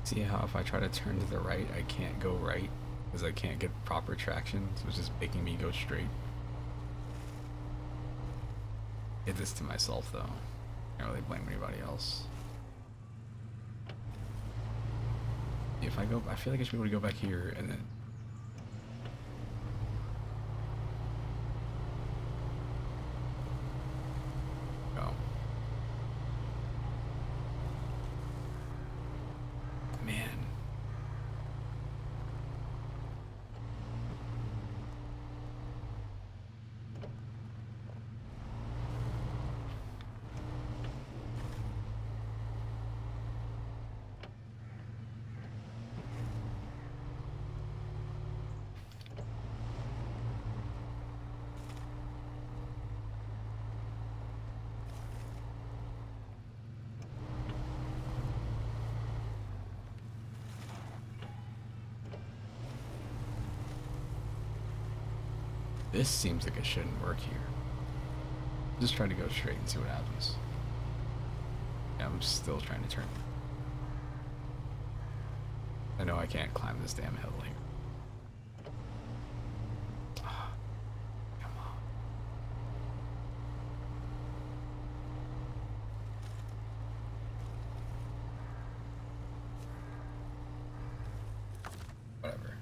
See how if I try to turn to the right, I can't go right because I can't get proper traction, so it's just making me go straight. Did this to myself though. Can't really blame anybody else. If I go, I feel like I should be able to go back here and then. Go. Man. This seems like it shouldn't work here. Just try to go straight and see what happens. Yeah, I'm still trying to turn. I know I can't climb this damn hill here. Whatever.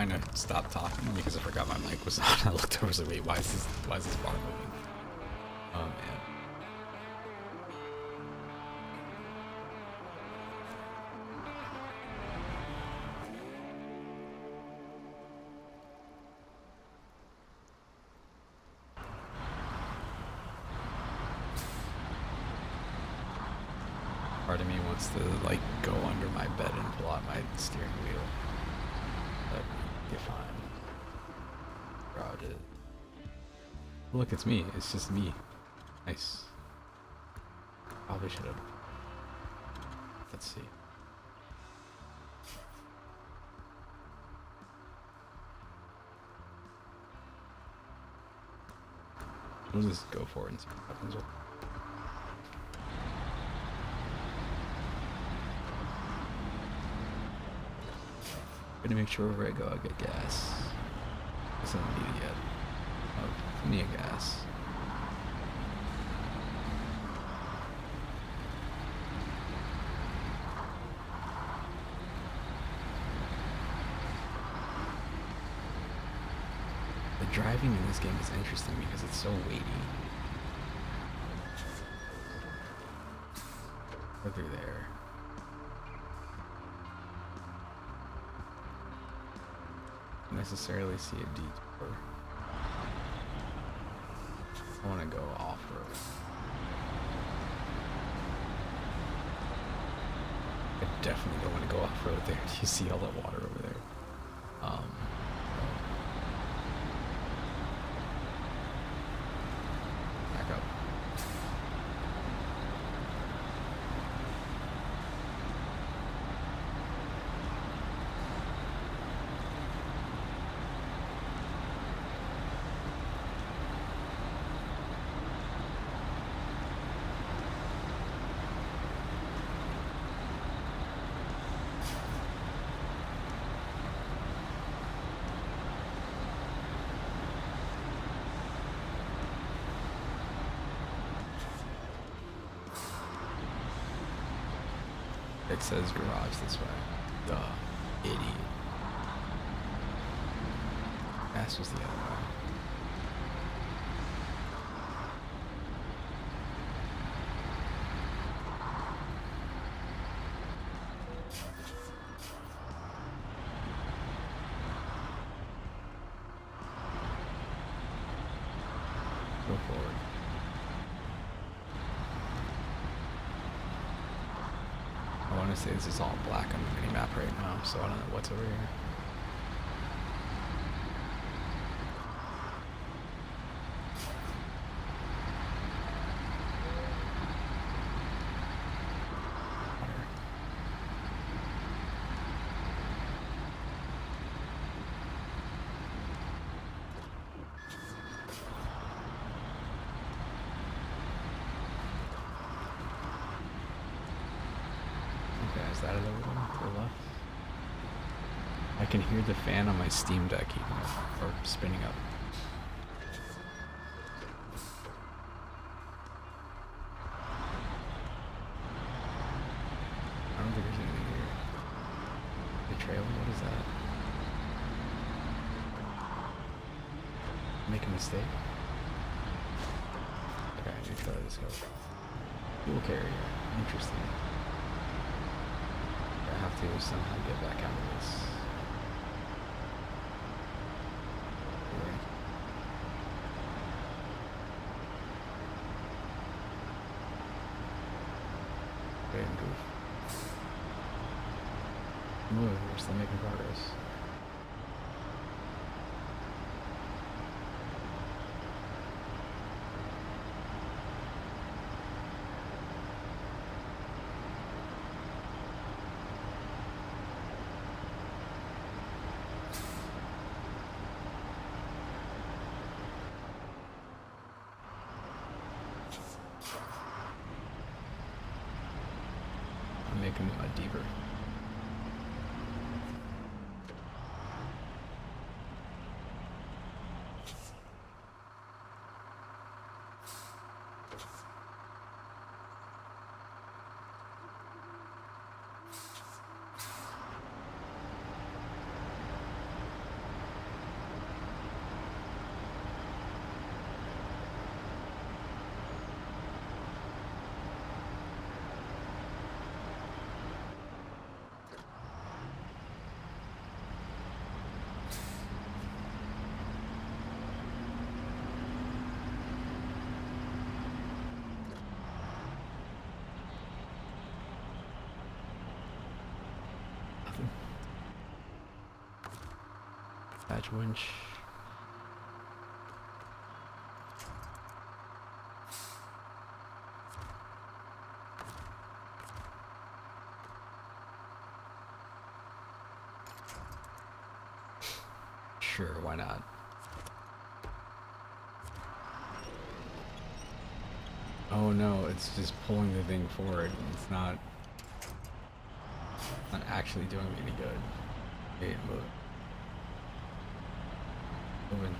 trying to stop talking because I forgot my mic was on. I looked over and said, wait, why is this bar moving? Oh man. Part of me wants to like go under my bed and pull out my steering wheel. But you're fine. Crowded. Look, it's me. It's just me. Nice. Probably should have. Let's see. We'll just go for it and see what happens. Gonna make sure wherever I go, I get gas. I don't need it yet. Oh, I need gas. The driving in this game is interesting because it's so weighty. Go through there. Necessarily see a detour. I want to go off-road. I definitely don't want to go off-road there. Do you see all that water over there? Back up. It says garage this way. Duh. Idiot. Gas was the other way. Go forward. I want to say this is all black on the mini map right now, so I don't know what's over here. Is that it over there to the left? I can hear the fan on my Steam Deck heating up, or spinning up. I don't think there's anything here. The trailer? What is that? Make a mistake? Okay, new trailer, let's go. Fuel carrier. Interesting. I have to somehow get back out of this. Great and goof. Move, we're still making progress. Make him a deeper. Patch winch. Sure, why not? Oh no, it's just pulling the thing forward. It's not actually doing me any good. Wait, move. Moving.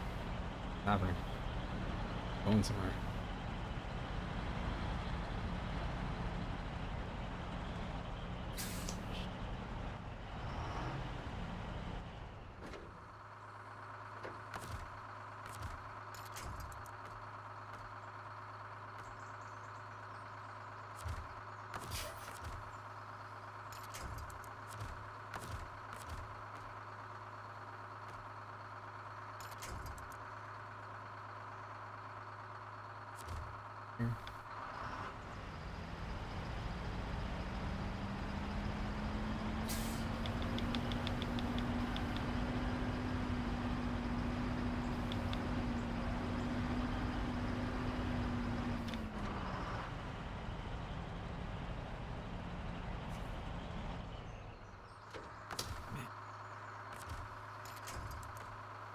Happening. Going somewhere.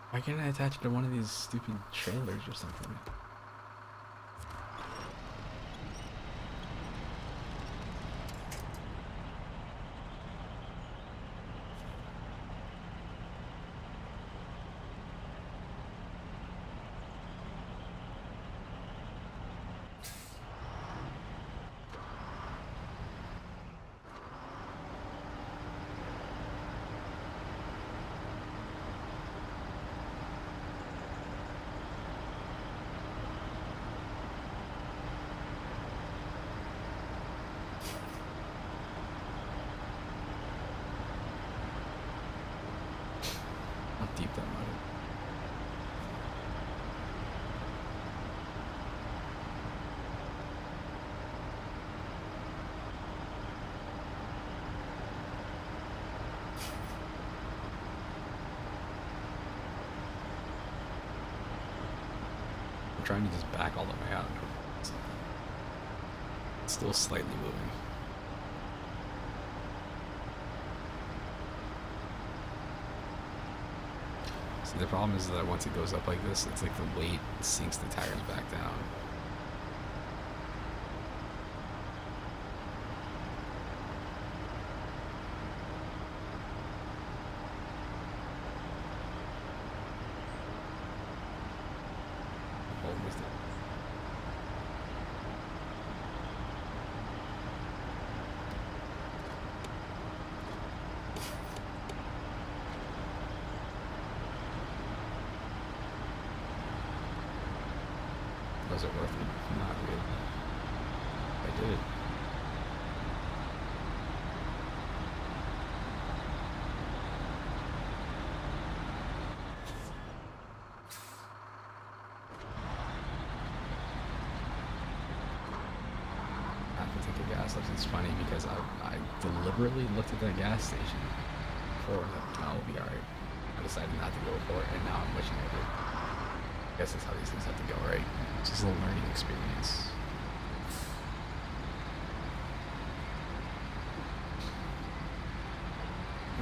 Why can't I attach it to one of these stupid trailers or something? How deep that mud is. I'm trying to just back all the way out. It's still slightly moving. See, the problem is that once it goes up like this, it's like the weight sinks the tires back down. Almost done. Was it worth it? Not really. I did it. I have to take a gas lift. It's funny because I deliberately looked at that gas station before and thought, no, it'll be alright. I decided not to go for it, and now I'm wishing I did. I guess that's how these things have to go, right? It's just a learning experience.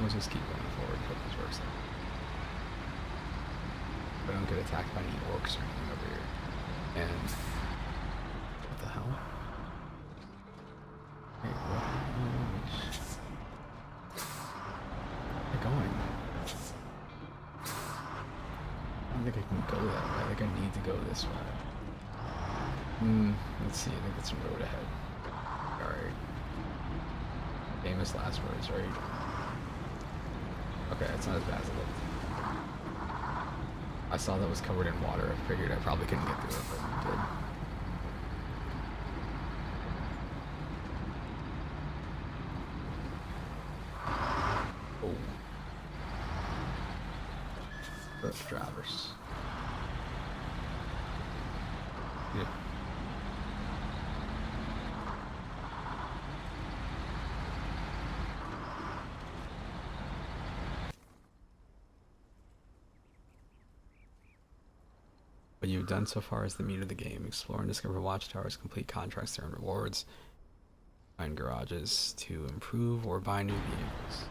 Let's just keep going forward, hope this works out. But I don't get attacked by any orcs or anything over here. And what the hell? Wait, what? Where am I going? I don't think I can go that way. I think I need to go this way. Let's see. I think it's a road ahead. Alright. Famous last words, right? Okay, it's not as bad as it looked. I saw that was covered in water. I figured I probably couldn't get through it, but I did. Drivers. Yeah. What you've done so far is the meat of the game. Explore and discover watchtowers, complete contracts to earn rewards, find garages to improve, or buy new vehicles.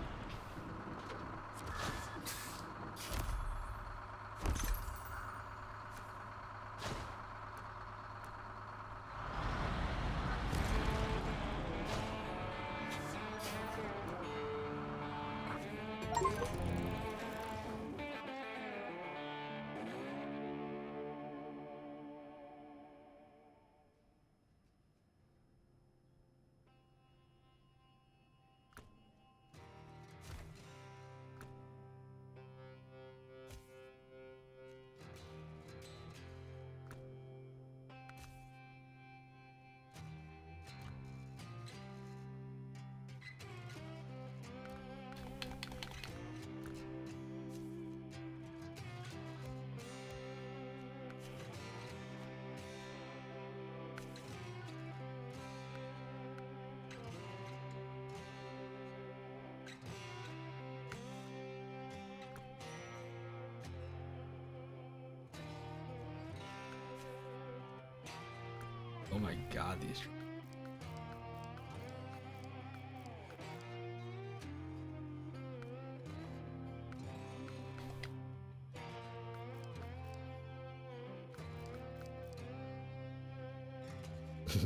Oh my god, these.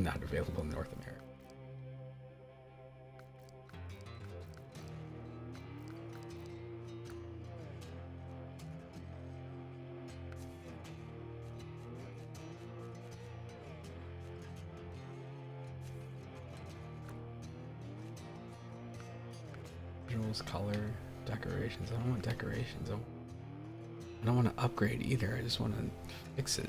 Not available in North America. Visuals, color, decorations. I don't want decorations. I don't want to upgrade either. I just want to fix it.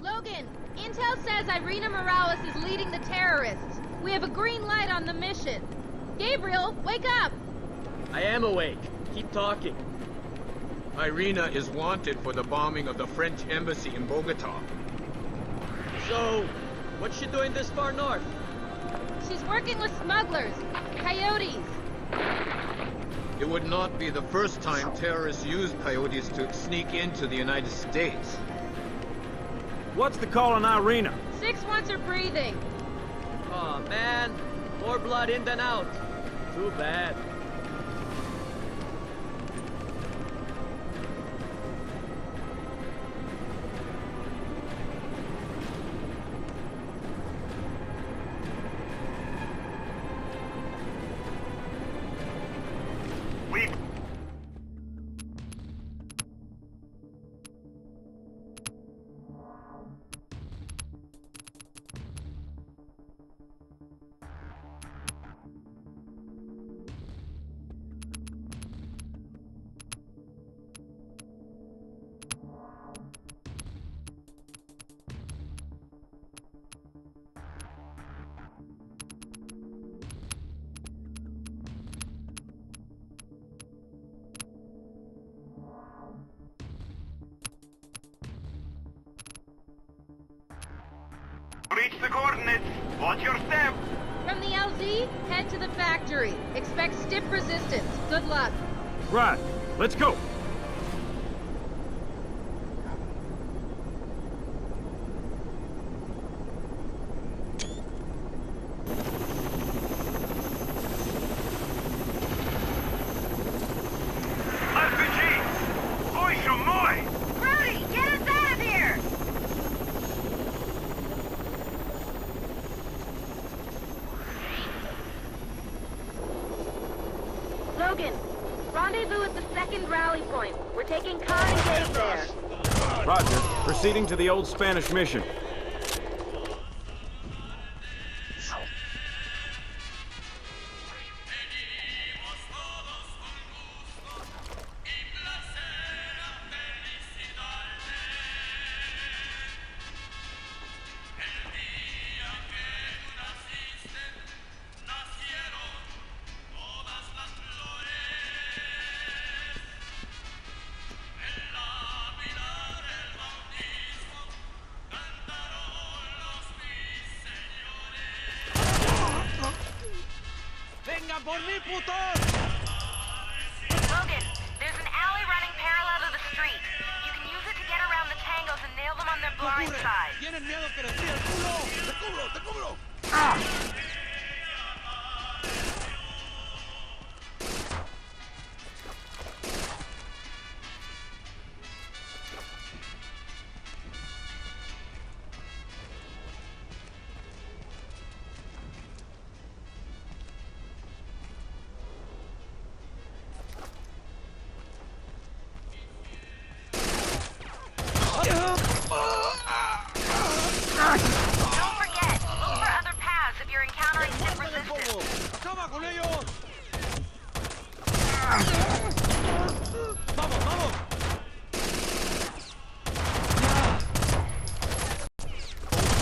Logan, Intel says Irina Morales is leading the terrorists. We have a green light on the mission. Gabriel, wake up! I am awake. Keep talking. Irina is wanted for the bombing of the French embassy in Bogota. So, what's she doing this far north? She's working with smugglers, coyotes. It would not be the first time terrorists use coyotes to sneak into the United States. What's the call on Irina? 6 wants her breathing. Aw, man. More blood in than out. Too bad. reach the coordinates. Watch your step. From the LZ, head to the factory. Expect stiff resistance. Good luck. Right. Let's go. Brody, get us out of here! Logan, rendezvous at the second rally point. We're taking Khan and Dave there. Roger. Proceeding to the old Spanish mission. ¡Vengan por mí, putos! Logan, there's an alley running parallel to the street. You can use it to get around the tangos and nail them on their blind side. ¡Tienen miedo que les tire el culo! ¡Te cubro, te cubro! Don't forget, look for other paths if you're encountering stiff resistance. ¡Acaba con ellos! ¡Vamos, vamos!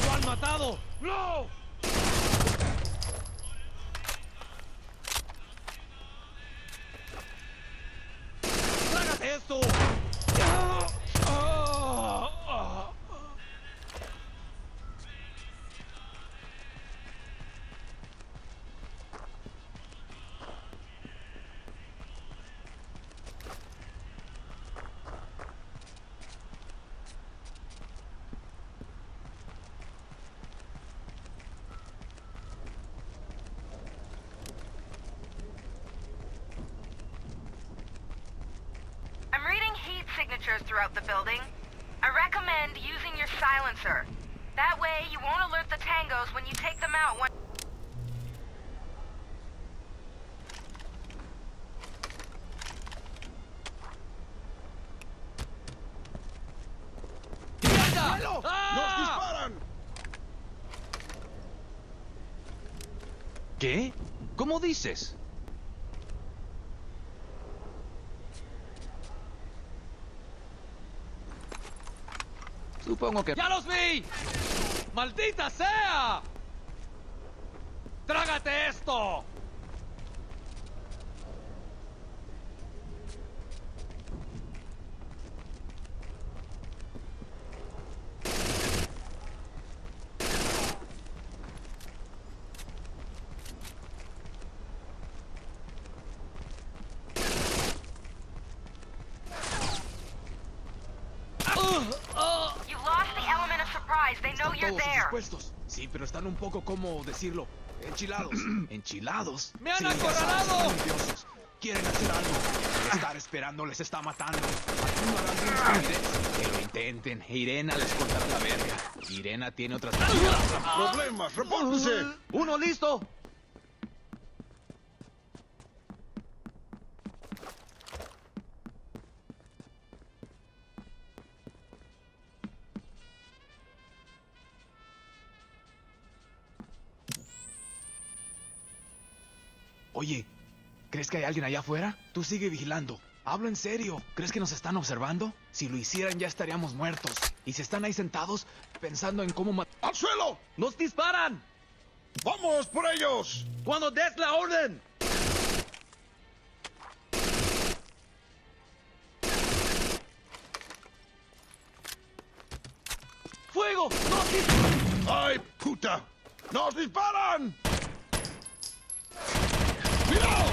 ¡Lo han matado! ¡No! ¡Trágate esto! I'm reading heat signatures throughout the building. I recommend using your silencer. That way, you won't alert the tangos when you take them out when... ¡Nos disparan! ¿Qué? ¿Cómo dices? Supongo que... ¡Ya los vi! ¡Maldita sea! ¡Trágate esto! You lost the element of surprise. They know you're Todos there. dispuestos. Sí, pero están un poco, ¿cómo decirlo? Enchilados. ¿Enchilados? ¡Me han Sí, ya acorralado! sabes, están nerviosos. Quieren hacer algo. Estar esperando les está matando. Alguno hará alguna estupidez. Que lo intenten. Irena les cortará la verga. Irena tiene otras... ¡Problemas! ¡Repórtense! ¡Uno listo! Oye, ¿crees que hay alguien allá afuera? Tú sigue vigilando. Hablo en serio. ¿Crees que nos están observando? Si lo hicieran ya estaríamos muertos. Y si están ahí sentados pensando en cómo matar... ¡Al suelo! ¡Nos disparan! ¡Vamos por ellos! ¡Cuando des la orden! ¡Fuego! ¡Nos disparan! ¡Ay, puta! ¡Nos disparan! ¡Cuidado!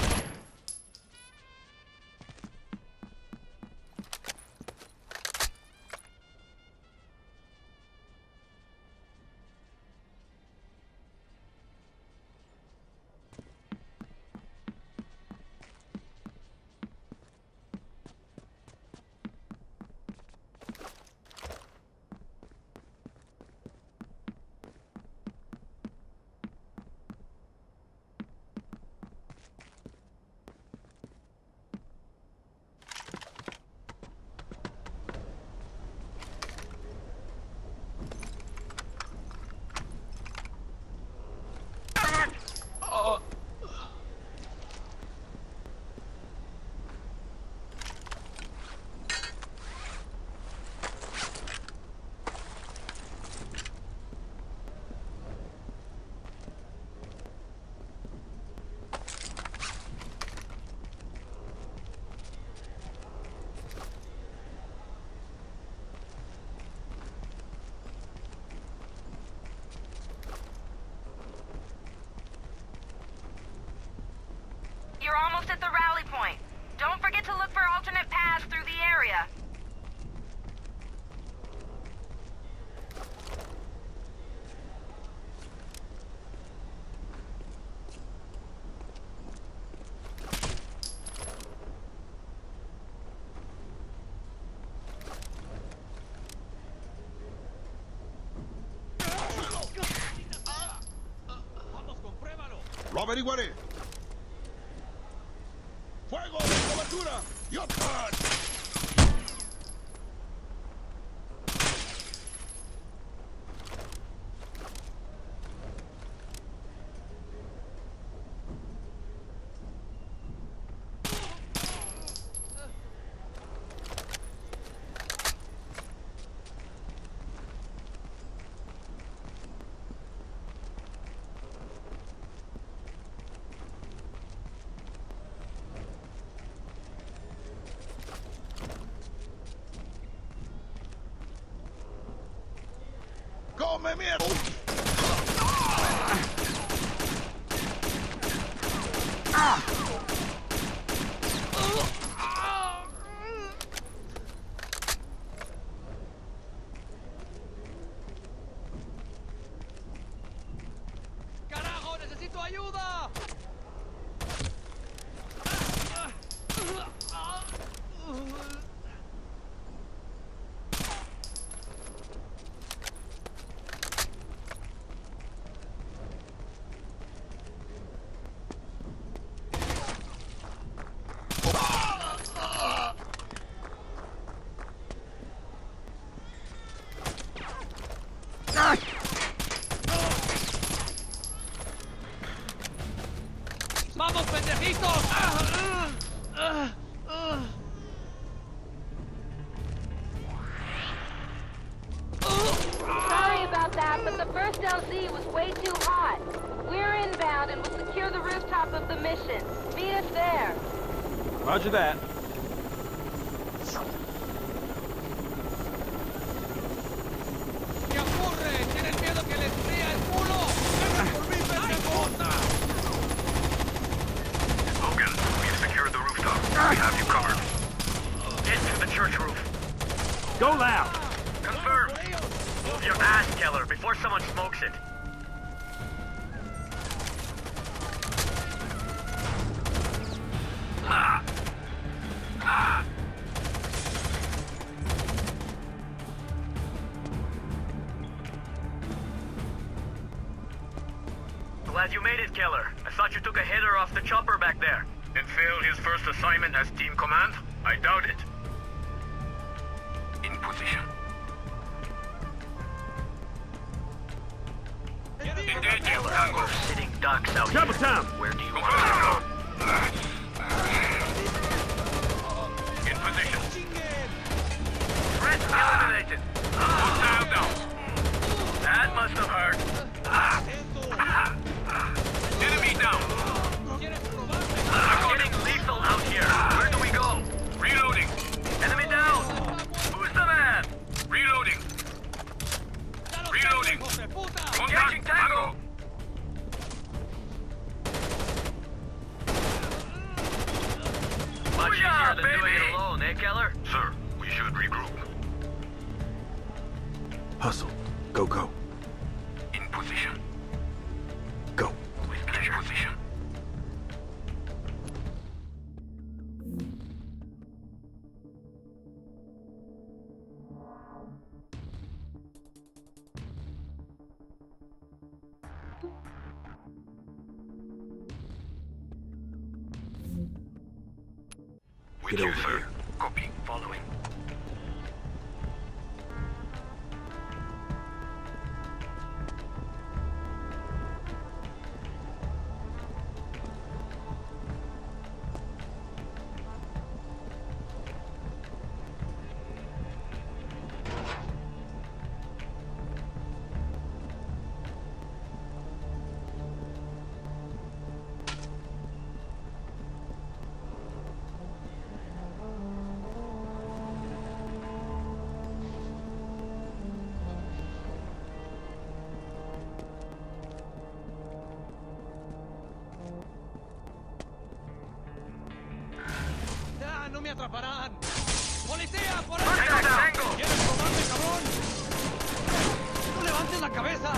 You're almost at the rally point. Don't forget to look for alternate paths through the area. ¡Lo averiguaré! ¡Fuego! ¡Cobertura! ¡Your turn! ¡Come mierda! ¡Carajo! ¡Necesito ayuda! ¡Vamos, pendejitos! Sorry about that, but the first LZ was way too hot. We're inbound and will secure the rooftop of the mission. Meet us there. Roger that. ¿Qué ocurre? ¿Tienen miedo que les fría el culo? ¡Vengan por mí, pendejota! Logan, we've secured the rooftop. We have you covered. Get to the church roof. Go loud. Confirmed. Move your ass, Keller, before someone smokes it. Glad you made it, Keller. I thought you took a hitter off the chopper back there. And failed his first assignment as team command? I doubt it. In position. Engage, Tango. Sitting ducks out Double here. time. Where do you want to go? In position. Threat eliminated. Hostile down. That must have hurt. Enemy down. I'm getting lethal out here. Where do we go? Reloading. Enemy down. Who's the man? Reloading. Reloading. Keller? Sir, we should regroup. Hustle. Go, go. In position. Go. With pleasure. In position. Get over here. Copy. Following. ¡Ya, no me atraparán! ¡Policía, por ahí! Tango! ¿Quieres robarme, cabrón? ¡No levantes la cabeza!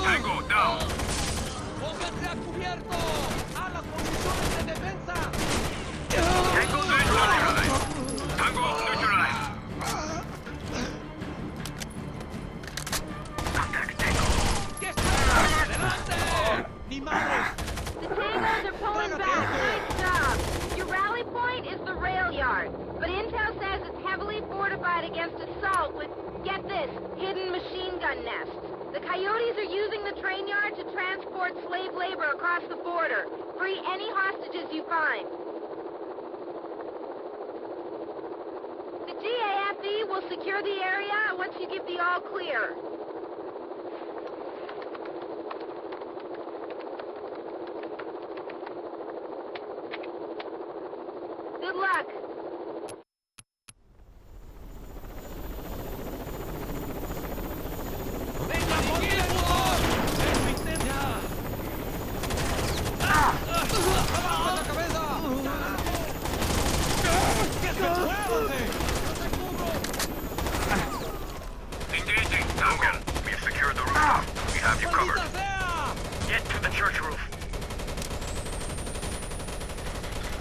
Tango, down. ¡Pónganse a cubierto! ¡A las posiciones de defensa! Tango neutralized. Tango neutralized. Contact Tango. ¿Qué está? ¡Adelante! ¡Ni madres! The Tangos are pulling back. Nice job. Your rally point is the rail yard, but intel says it's heavily fortified against assault with, get this, hidden machine gun nests. The Coyotes are using the train yard to transport slave labor across the border. Free any hostages you find. The GAFE will secure the area once you give the all clear. Good luck. ¡Venga, por favor! ¡Resistencia! ¡Abajo en la cabeza! ¡Que se muévanse! ¡No te cubro! Engaging. Tango. We've secured the rooftop. We have you covered. ¡Maldita sea! Get to the church roof.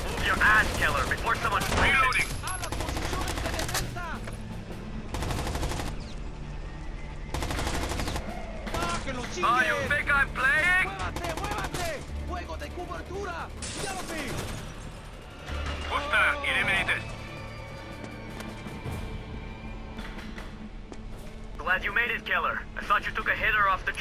Move your ass, Keller, before someone reloading. ¡A las posiciones de defensa! ¡Que los chingues! Oh, you think I'm playing? ¡Muévate, muévate! ¡Fuego de cobertura! ¡Ya lo vi! Hostile eliminated. Glad you made it, Keller. I thought you took a hitter off the...